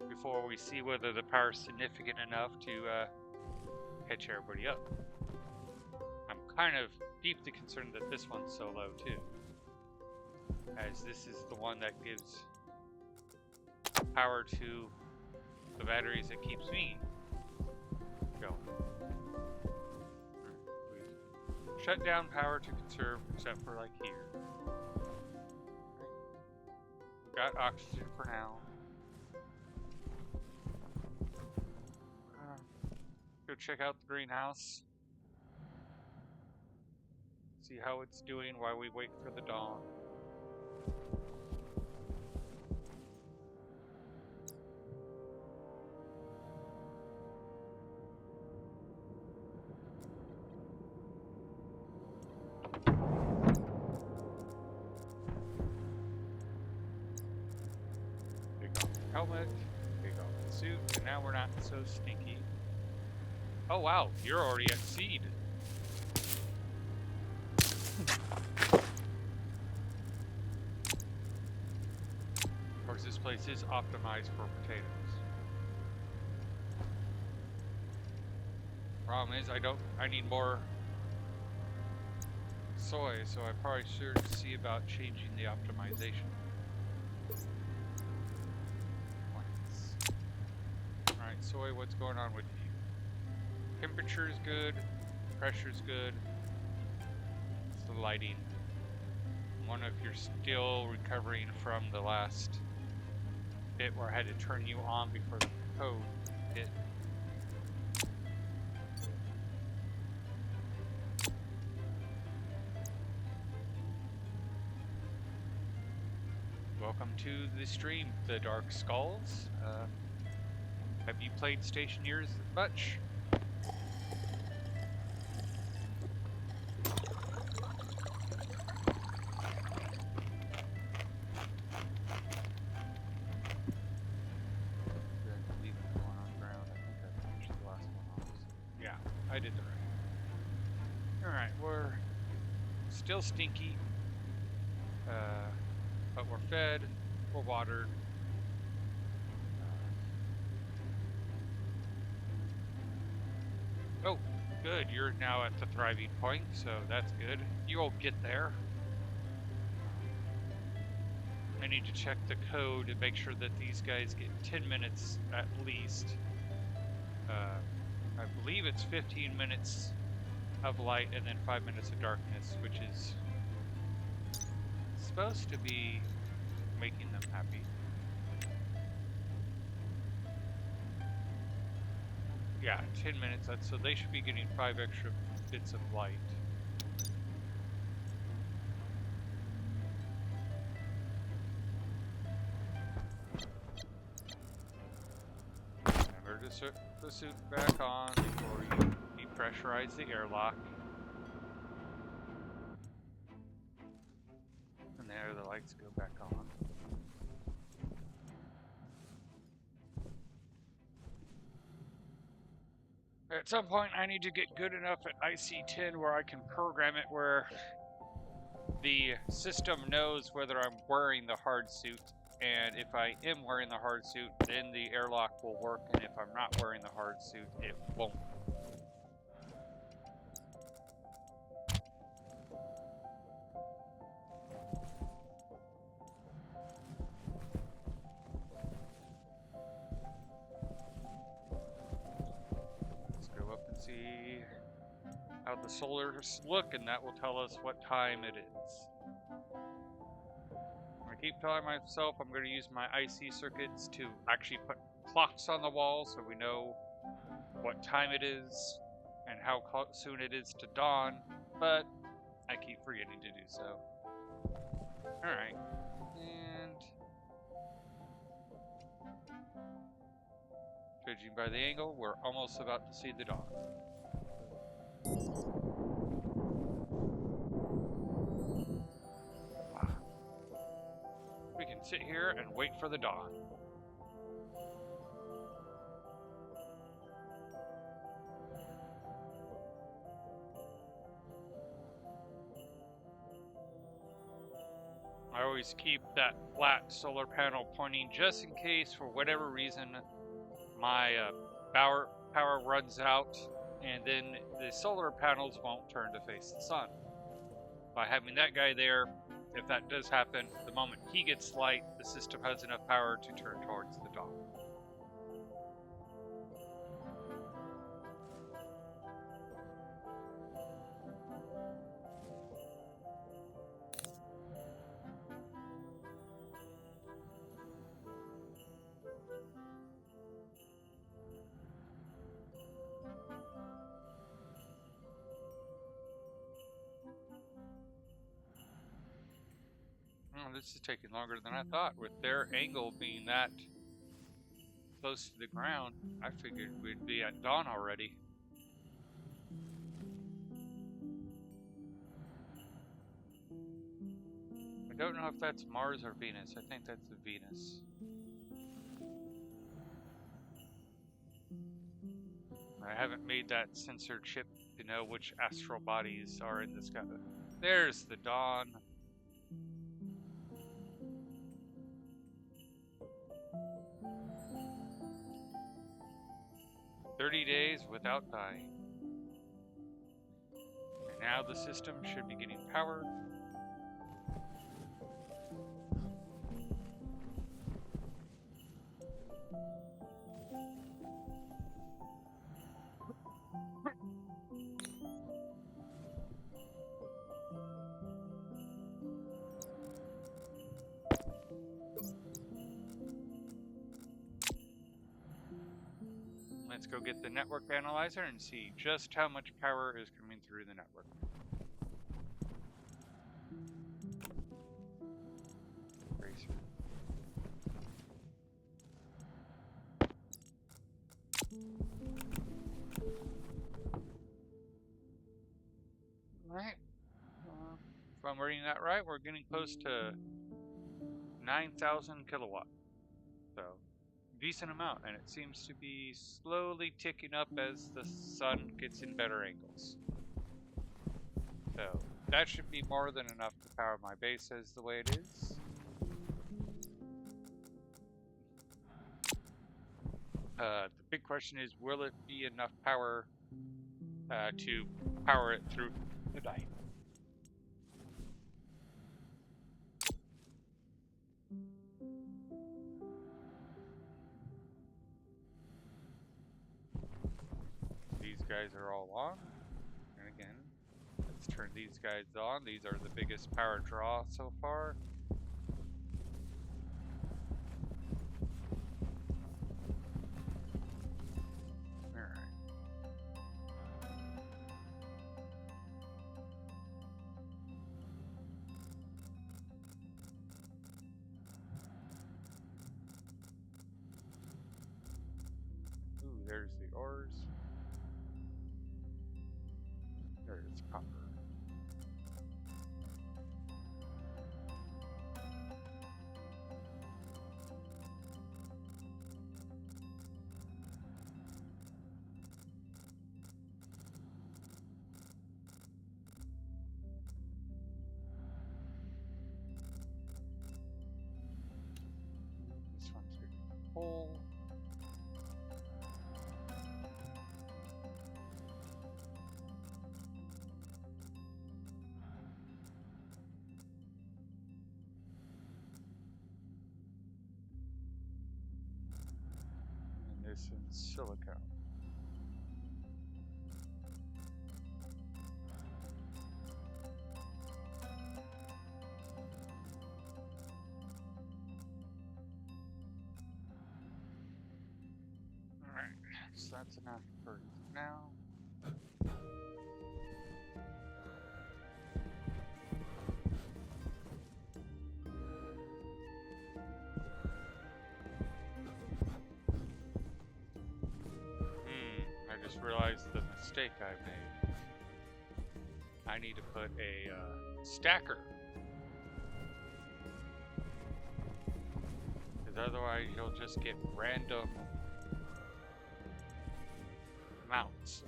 before we see whether the power is significant enough to catch everybody up. I'm kind of deeply concerned that this one's so low too, as this is the one that gives power to the batteries that keeps me going. We've shut down power to conserve, except for like here. We've got oxygen for now. Go check out the greenhouse. See how it's doing while we wait for the dawn. Take off the helmet, take off the suit, and now we're not so stinky. Oh wow, you're already at seed. Of course, this place is optimized for potatoes. Problem is, I need more soy, so I probably should see about changing the optimization. Alright, soy, what's going on with you? Temperature is good, pressure's good. It's the lighting. One if you're still recovering from the last bit where I had to turn you on before the code hit. Welcome to the stream, The Dark Skulls. Have you played Stationeers much? I did the right. Alright, we're still stinky. But we're fed, we're watered. Oh, good. You're now at the thriving point, so that's good. You'll get there. I need to check the code and make sure that these guys get 10 minutes at least. I believe it's 15 minutes of light and then 5 minutes of darkness, which is supposed to be making them happy. Yeah, 10 minutes, so they should be getting 5 extra bits of light. Remember to put the suit back on before you depressurize the airlock. And there, the lights go back on. At some point, I need to get good enough at IC-10 where I can program it where the system knows whether I'm wearing the hard suit, and if I am wearing the hard suit, then the airlock will work, and if I'm not wearing the hard suit, it won't. Let's go up and see how the solars look, and that will tell us what time it is. I keep telling myself I'm going to use my IC circuits to actually put clocks on the wall so we know what time it is and how soon it is to dawn, but I keep forgetting to do so. Alright, and judging by the angle, we're almost about to see the dawn. We can sit here and wait for the dawn. I always keep that flat solar panel pointing just in case, for whatever reason, my power runs out and then the solar panels won't turn to face the sun. By having that guy there, if that does happen, the moment he gets light, the system has enough power to turn towards the dawn. Oh, this is taking longer than I thought. With their angle being that close to the ground, I figured we'd be at dawn already. I don't know if that's Mars or Venus. I think that's the Venus. I haven't made that sensor chip to know which astral bodies are in the sky. There's the dawn. "30 days without dying." And now the system should be getting power. Let's go get the network analyzer and see just how much power is coming through the network. Eraser. Alright. If I'm reading that right, we're getting close to 9,000 kilowatts. So, decent amount, and it seems to be slowly ticking up as the sun gets in better angles. So, that should be more than enough to power my base as the way it is. The big question is, will it be enough power to power it through the night? These guys are all on. And again, let's turn these guys on. These are the biggest power draw so far. There's the ores. There's copper. This one's getting full. This in silicone. Alright, so that's enough for now. I just realized the mistake I made. I need to put a stacker. Because otherwise you'll just get random mounts.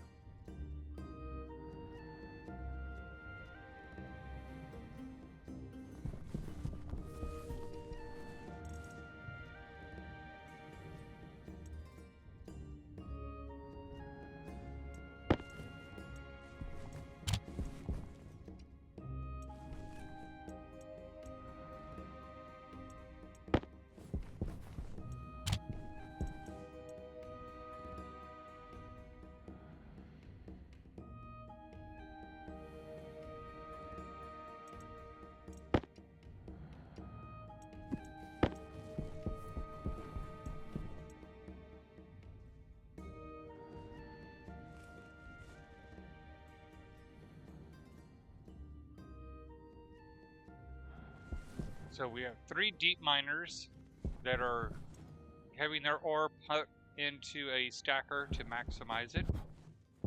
So we have 3 deep miners that are having their ore put into a stacker to maximize it.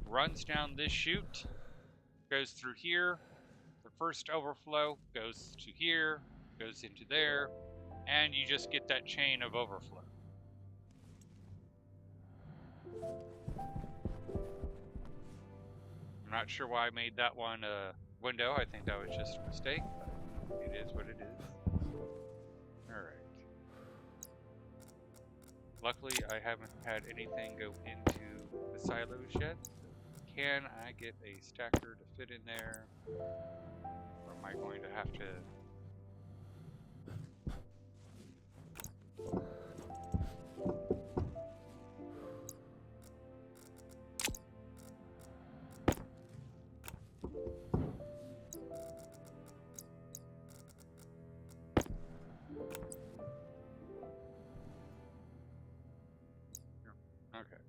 Runs down this chute, goes through here. The first overflow goes to here, goes into there, and you just get that chain of overflow. I'm not sure why I made that one a window. I think that was just a mistake, but it is what it is. Alright. Luckily, I haven't had anything go into the silos yet. Can I get a stacker to fit in there? Or am I going to have to... Okay.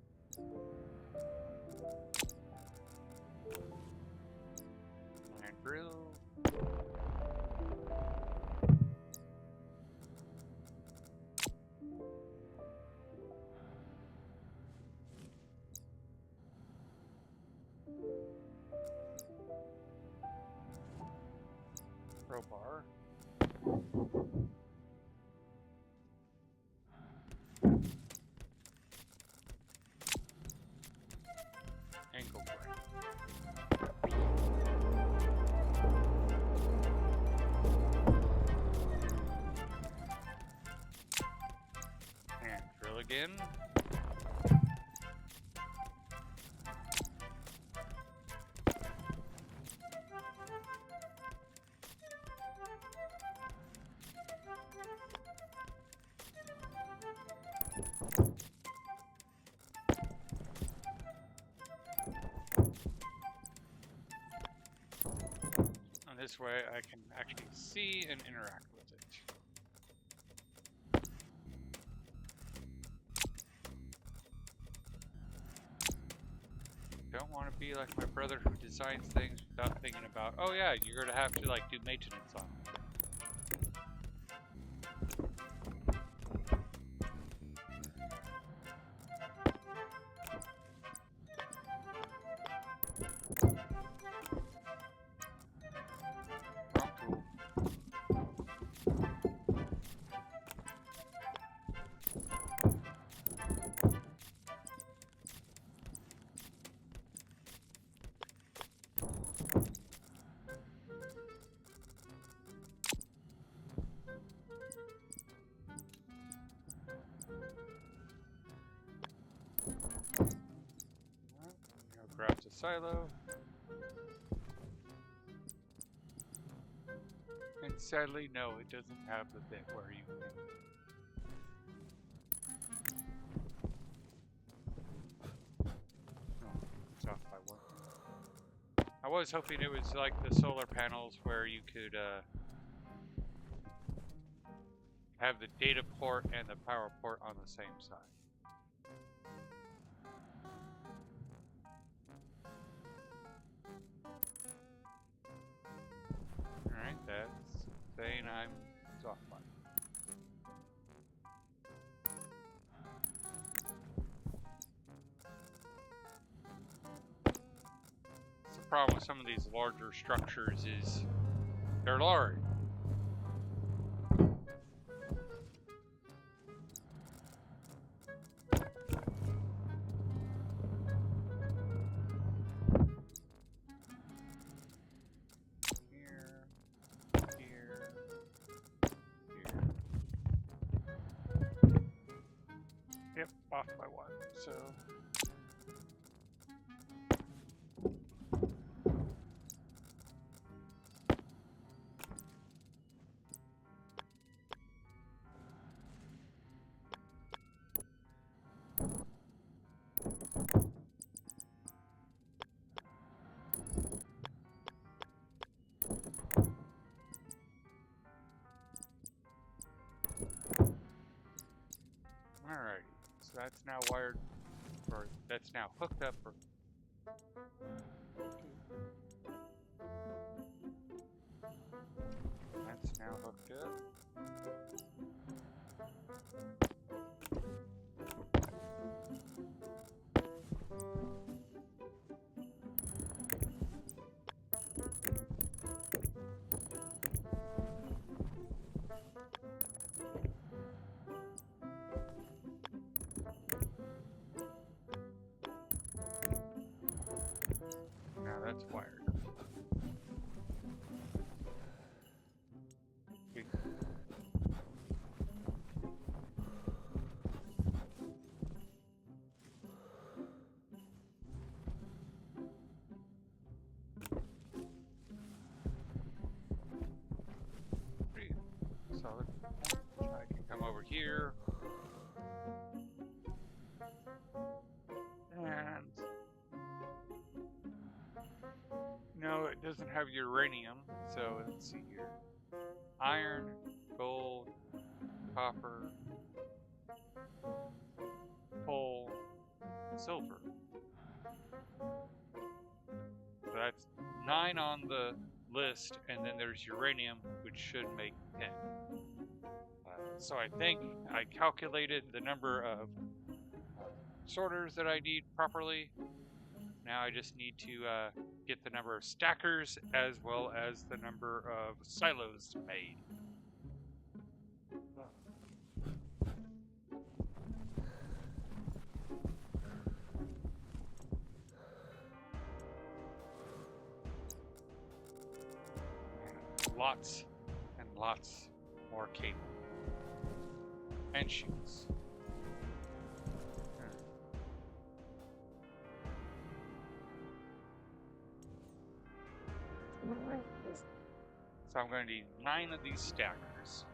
Iron drill. Crowbar. Ankle brace. in. And this way I can actually see and interact with it. Don't want to be like my brother who designs things without thinking about, oh yeah, you're going to have to like do maintenance on it. Oh, cool. Now grab the silo. And sadly, no, it doesn't have the bit where you can. Oh, it's off by one. I was hoping it was like the solar panels where you could have the data port and the power port on the same side. Alright, that's saying I'm off by. The problem with some of these larger structures is they're large. Here, here, here. Yep, off by one. So. Alright, so that's now wired, or that's now hooked up for. That's now hooked up. Now that's wired. Okay. Pretty solid. I can come over here. And no, it doesn't have uranium, so let's see here. Iron, gold, copper, coal, silver. So that's 9 on the list, and then there's uranium, which should make 10. So I think I calculated the number of sorters that I need properly. Now I just need to get the number of stackers as well as the number of silos made. And lots and lots more cable and sheets. So I'm going to need 9 of these stackers.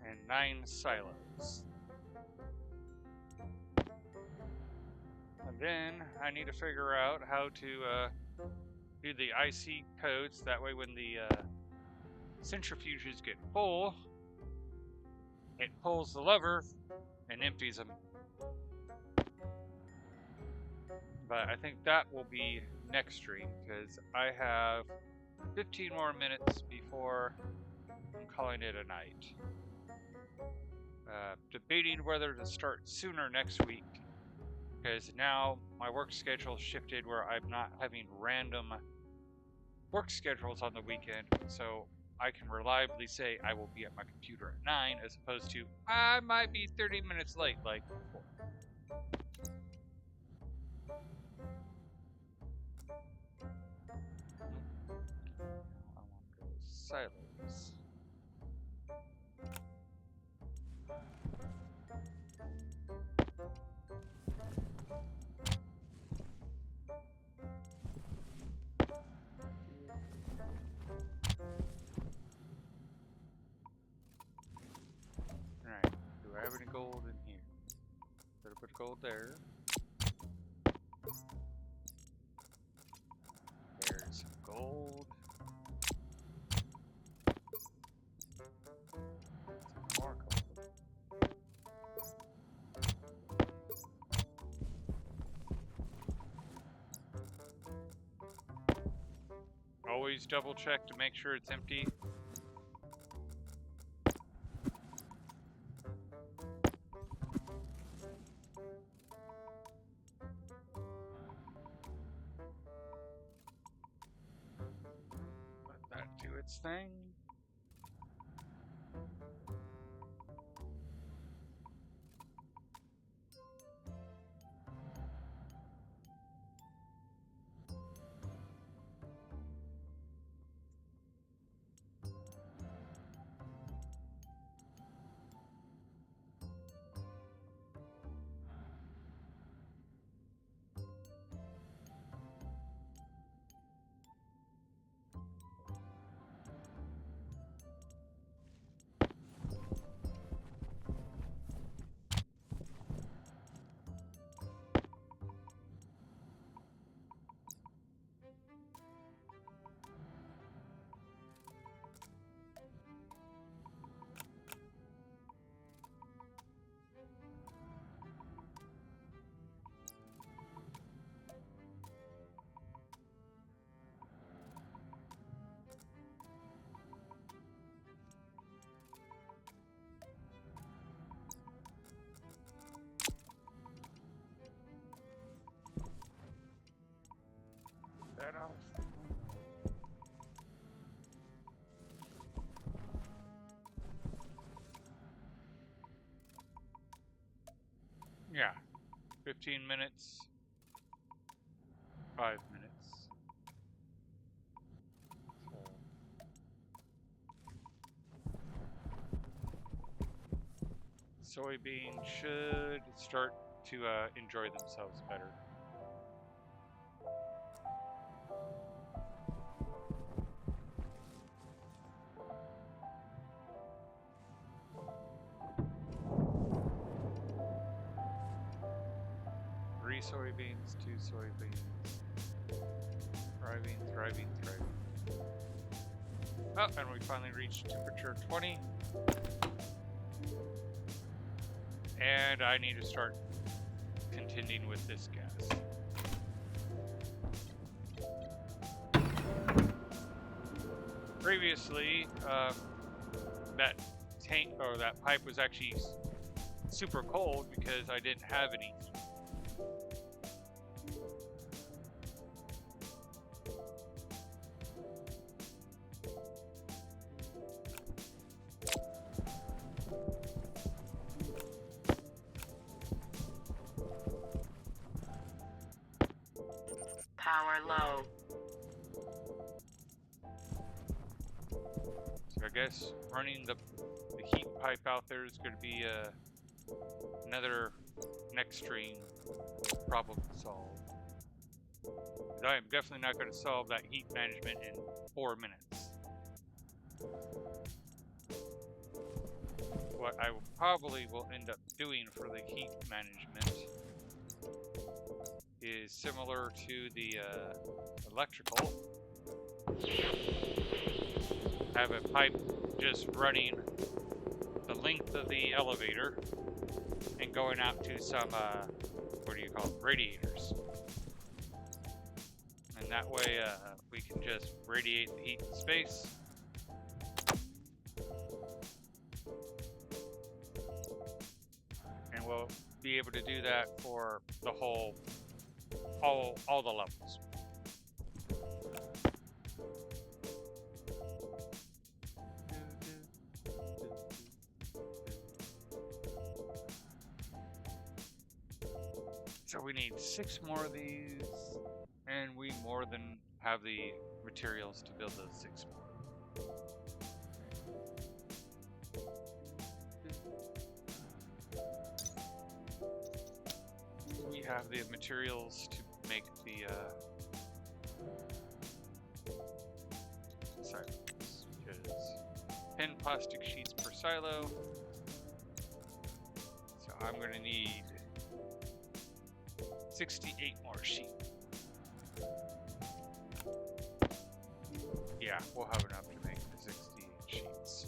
And 9 silos. And then I need to figure out how to do the IC codes. That way when the centrifuges get full, it pulls the lever and empties them. But I think that will be next stream because I have 15 more minutes before I'm calling it a night. Debating whether to start sooner next week because now my work schedule shifted where I'm not having random work schedules on the weekend, so I can reliably say I will be at my computer at 9 as opposed to I might be 30 minutes late like before. I want to go silos. Alright, do I have any gold in here? Better put gold there. There's some gold. Some more gold. Always double check to make sure it's empty. Let that do its thing. That off. Yeah, 15 minutes, 5 minutes. So, soybeans should start to enjoy themselves better. Soybeans, 2 soybeans. Thriving. Oh, and we finally reached temperature 20. And I need to start contending with this gas. Previously, that tank or that pipe was actually super cold because I didn't have any. Power low. So I guess running the heat pipe out there is going to be another extreme problem to solve. I am definitely not going to solve that heat management in 4 minutes. What I probably will end up doing for the heat management is similar to the electrical. Have a pipe just running the length of the elevator and going out to some, what do you call it, radiators. And that way we can just radiate the heat in space. And we'll be able to do that for the whole, all the levels. So we need 6 more of these, and we more than have the materials to build those 6 more. We have the materials to make the silos, because 10 plastic sheets per silo. So I'm going to need 68 more sheets. Yeah, we'll have enough to make the 68 sheets.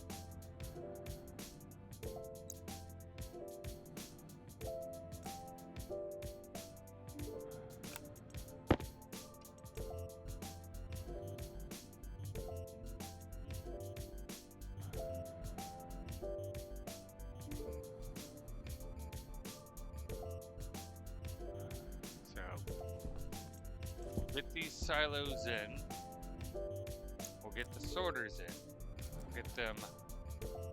Get these silos in, we'll get the sorters in, we'll get them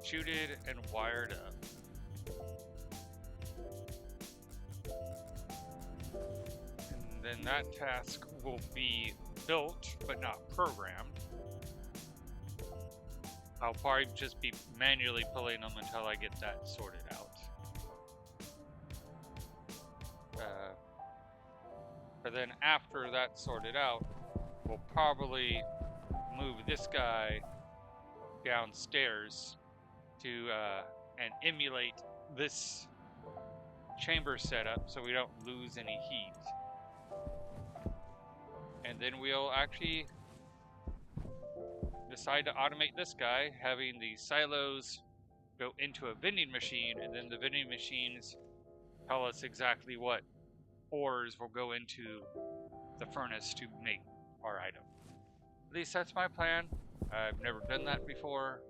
chuted and wired up. And then that task will be built, but not programmed. I'll probably just be manually pulling them until I get that sorted out. But then after that's sorted out, we'll probably move this guy downstairs to and emulate this chamber setup so we don't lose any heat. And then we'll actually decide to automate this guy, having the silos go into a vending machine, and then the vending machines tell us exactly what ores will go into the furnace to make our item. At least that's my plan. I've never done that before.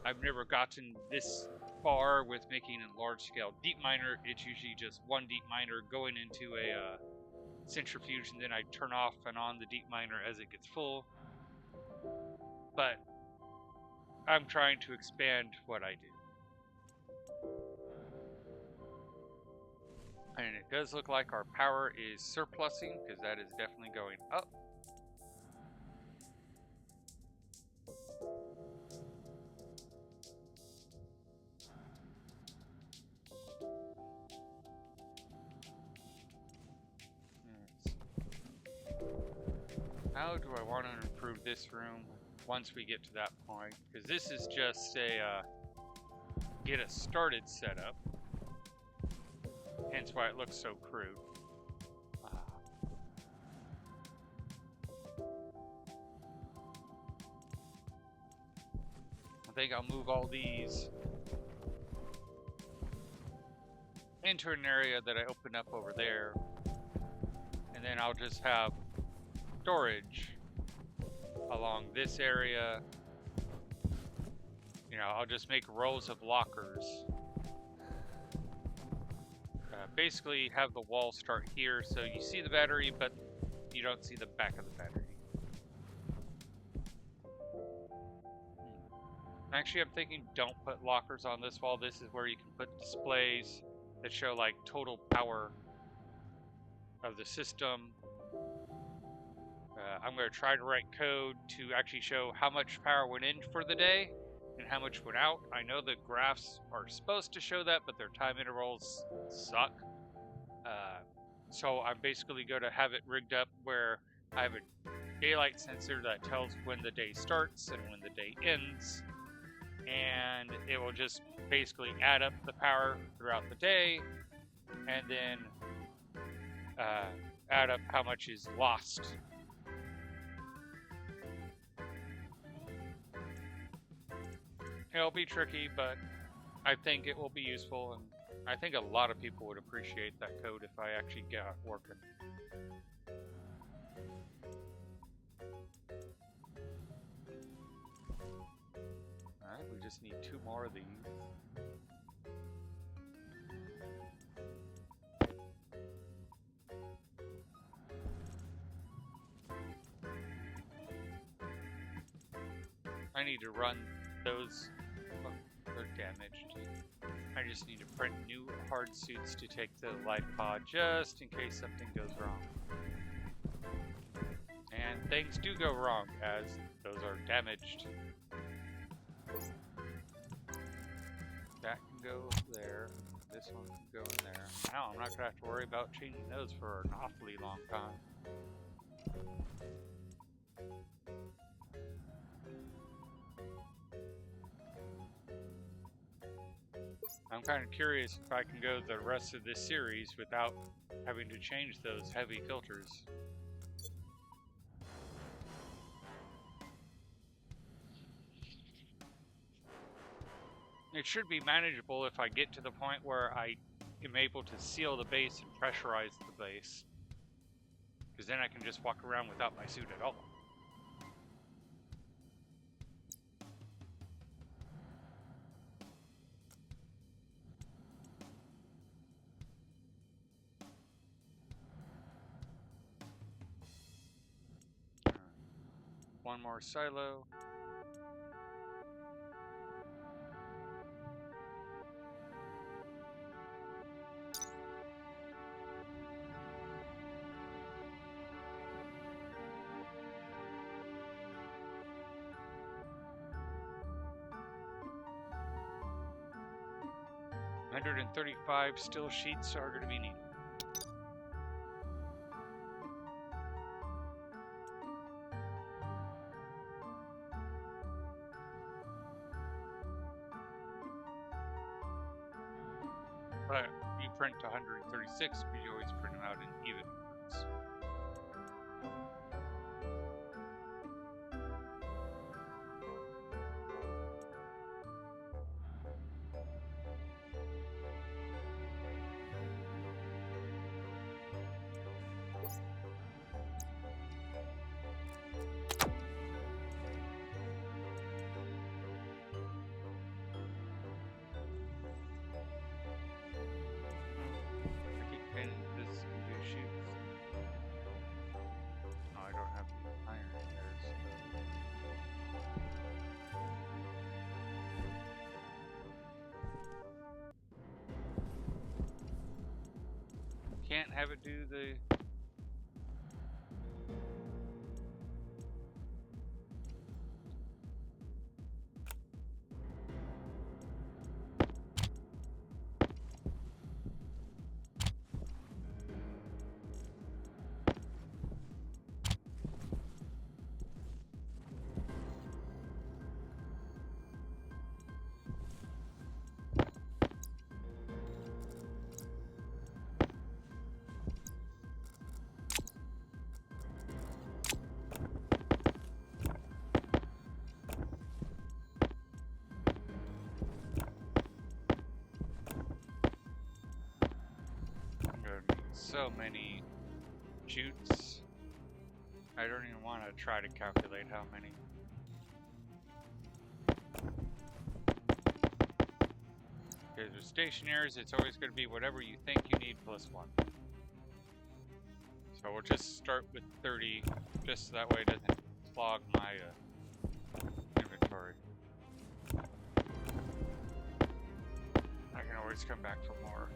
I've never gotten this far with making a large-scale deep miner. It's usually just one deep miner going into a centrifuge, and then I turn off and on the deep miner as it gets full. But I'm trying to expand what I do. And it does look like our power is surplusing, because that is definitely going up. How do I want to improve this room once we get to that point? Because this is just a get us started setup. Hence why it looks so crude. I think I'll move all these into an area that I opened up over there. And then I'll just have storage along this area. You know, I'll just make rows of lockers. Basically have the wall start here, so you see the battery, but you don't see the back of the battery. Actually, I'm thinking don't put lockers on this wall. This is where you can put displays that show like total power of the system. I'm going to try to write code to actually show how much power went in for the day and how much went out. I know the graphs are supposed to show that, but their time intervals suck. So I'm basically going to have it rigged up where I have a daylight sensor that tells when the day starts and when the day ends, and it will just basically add up the power throughout the day and then add up how much is lost. It'll be tricky, but I think it will be useful, and I think a lot of people would appreciate that code if I actually got it working. Alright, we just need 2 more of these. I need to run those. Oh, they're damaged. I just need to print new hard suits to take the life pod just in case something goes wrong. And things do go wrong as those are damaged. That can go there. This one can go in there. Now I'm not going to have to worry about changing those for an awfully long time. I'm kind of curious if I can go the rest of this series without having to change those heavy filters. It should be manageable if I get to the point where I am able to seal the base and pressurize the base. Because then I can just walk around without my suit at all. One more silo. $135 still sheets are going to be needed. But you print 136, but you always print them out in even increments. Can't have it do the... So many jutes. I don't even want to try to calculate how many. Because with Stationeers, it's always going to be whatever you think you need plus 1. So we'll just start with 30, just so that way it doesn't clog my inventory. I can always come back for more.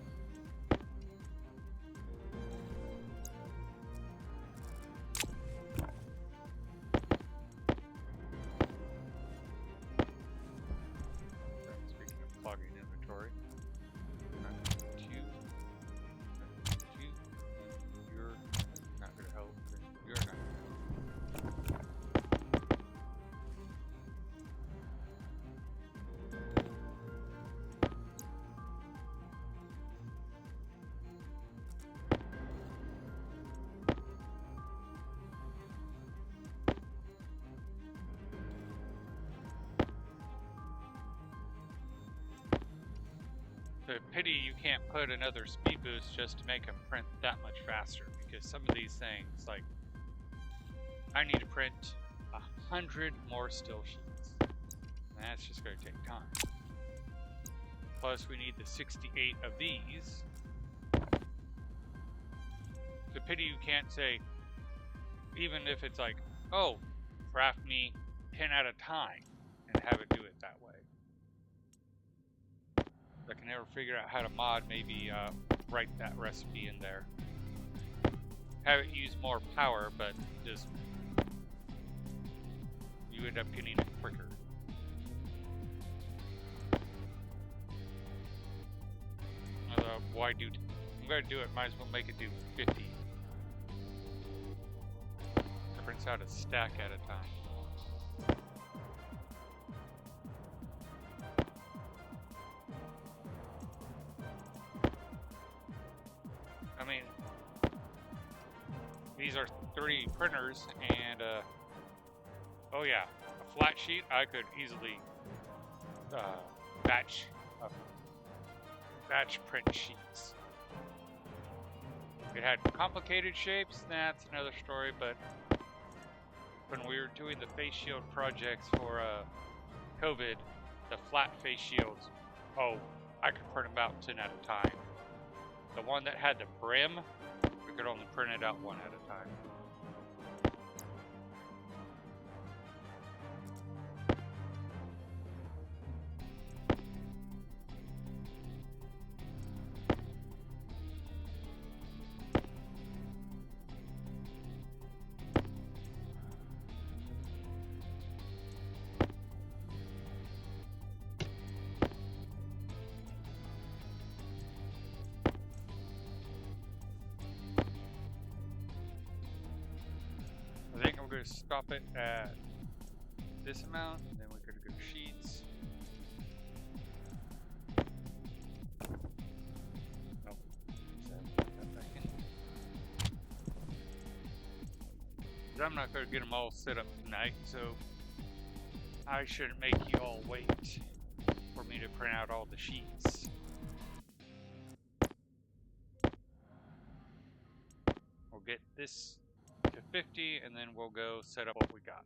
a pity you can't put another speed boost just to make them print that much faster, because some of these things, like, I need to print 100 more still sheets. And that's just going to take time. Plus, we need the 68 of these. It's a pity you can't say, even if it's like, oh, craft me 10 at a time, and have it do it that way. I can never figure out how to mod, maybe write that recipe in there. Have it use more power, but just you end up getting it quicker. Although, why do? I'm going to do it. Might as well make it do 50. It prints out a stack at a time. I mean, these are 3D printers, and oh yeah, a flat sheet I could easily batch print sheets. If it had complicated shapes, that's another story. But when we were doing the face shield projects for COVID, the flat face shields, oh, I could print them out 10 at a time. The one that had the brim, we could only print it out 1 at a time. I think I'm going to stop it at this amount, and then we're going to go to sheets. Nope. Put that back in. 'Cause I'm not going to get them all set up tonight, so I shouldn't make you all wait for me to print out all the sheets. We'll get this to 50, and then we'll go set up what we got.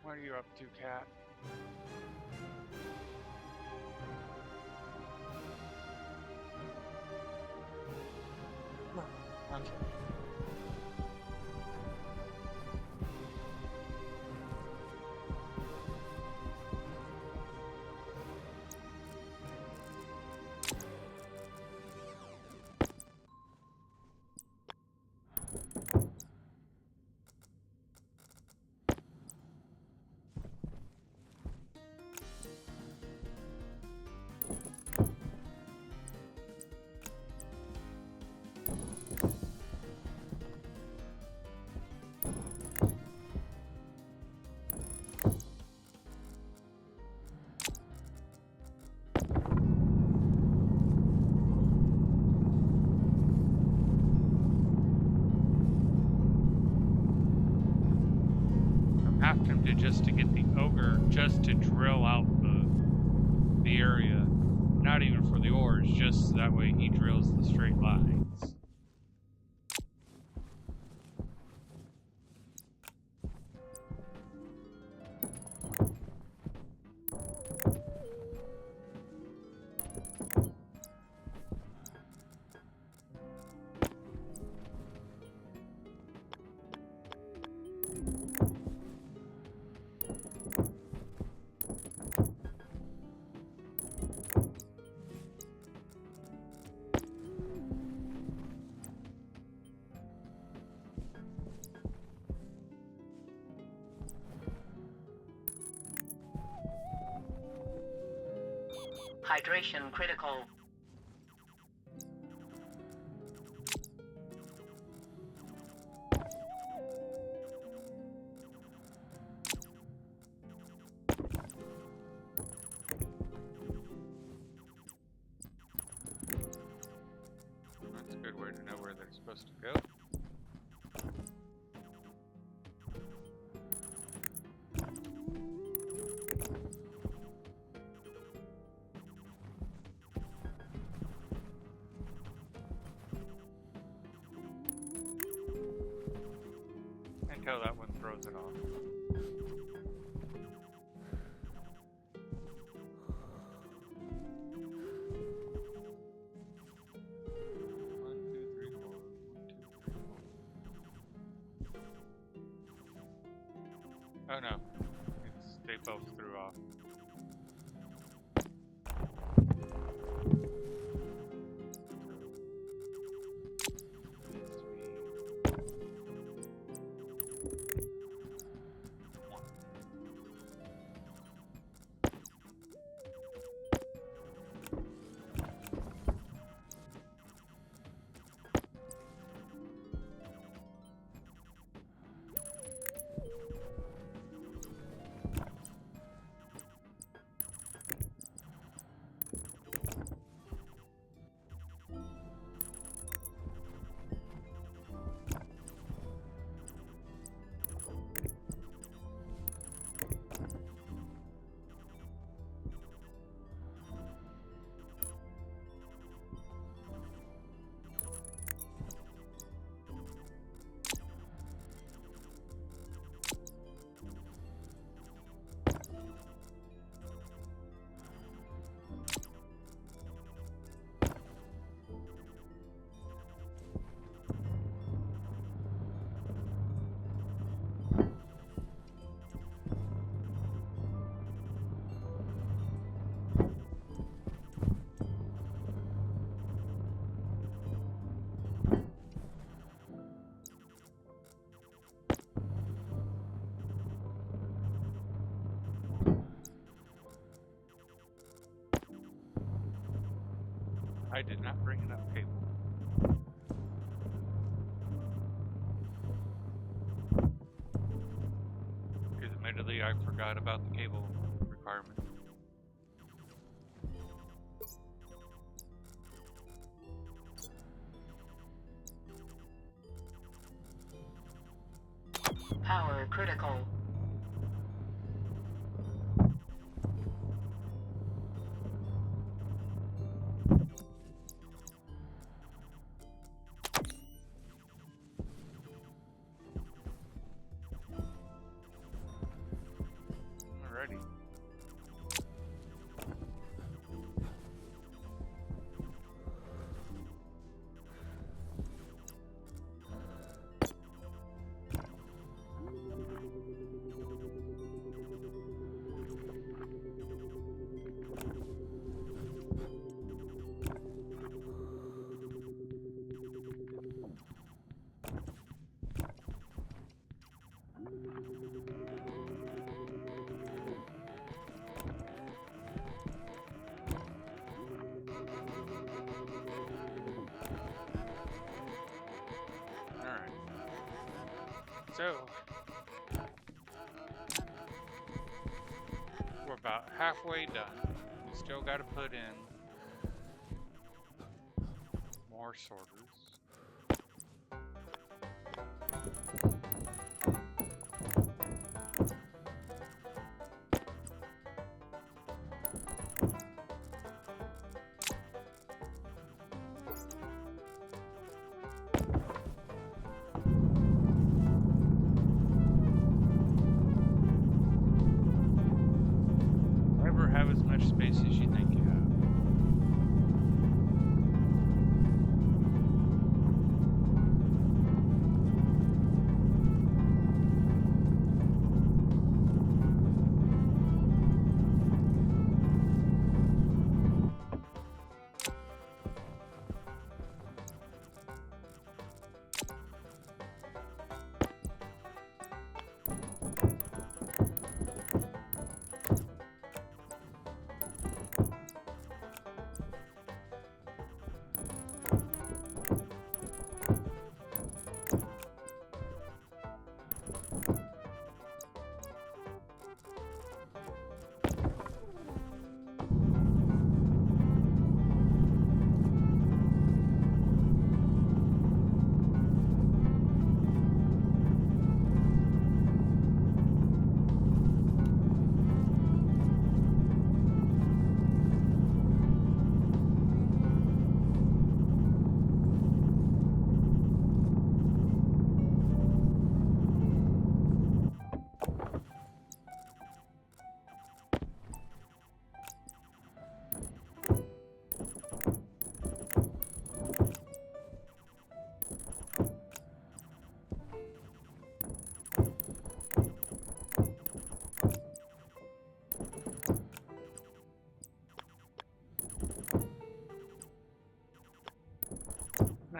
What are you up to, Cat? Okay. Half tempted just to get the ogre just to drill out the area, not even for the ores, just that way he drills the straight lines. Hydration critical. That's a good way to know where they're supposed to go. Until that one throws it off. One, two, three, four. 1, 2, 3, 4. Oh no. They both threw off. I did not bring enough cable. Because admittedly, I forgot about the cable requirement. Power critical. Alrighty. So, we're about halfway done. We still got to put in more sorters. Never have as much space as you think you have.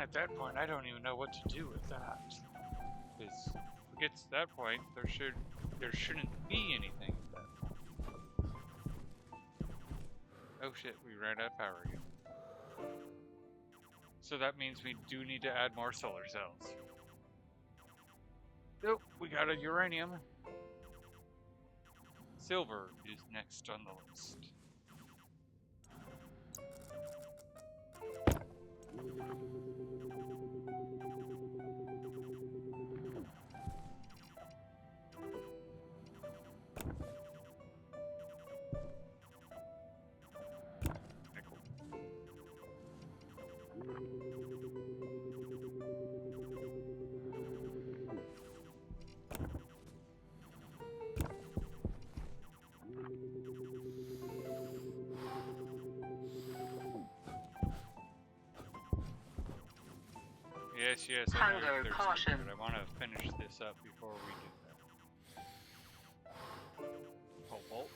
At that point, I don't even know what to do with that. Because if it gets to that point, there shouldn't be anything at that point. Oh shit, we ran out of power again. So that means we do need to add more solar cells. Nope, we got a uranium. Silver is next on the list. Nickel. Yes, I know Hunger you're thirsty, caution. but I want to finish this up before we do that. Cobalt.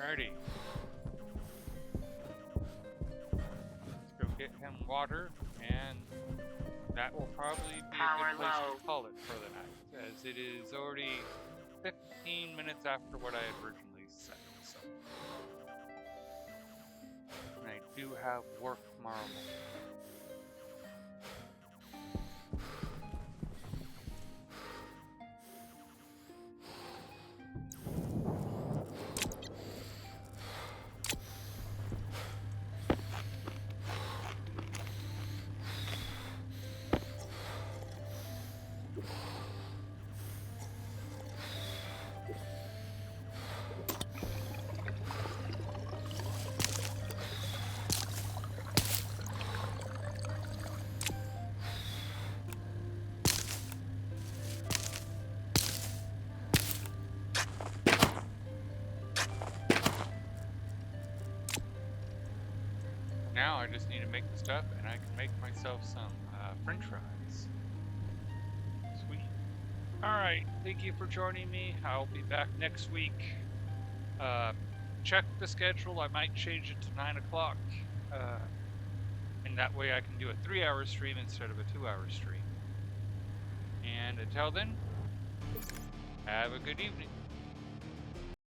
Alrighty. Let's go get him water, and that will probably be Power a good place low. to call it for the night, as it is already 15 minutes after what I had originally said. So, and I do have work tomorrow morning. Now I just need to make the stuff, and I can make myself some French fries. Sweet. Alright, thank you for joining me. I'll be back next week. Check the schedule. I might change it to 9 o'clock. And that way I can do a 3-hour stream instead of a 2-hour stream. And until then, have a good evening.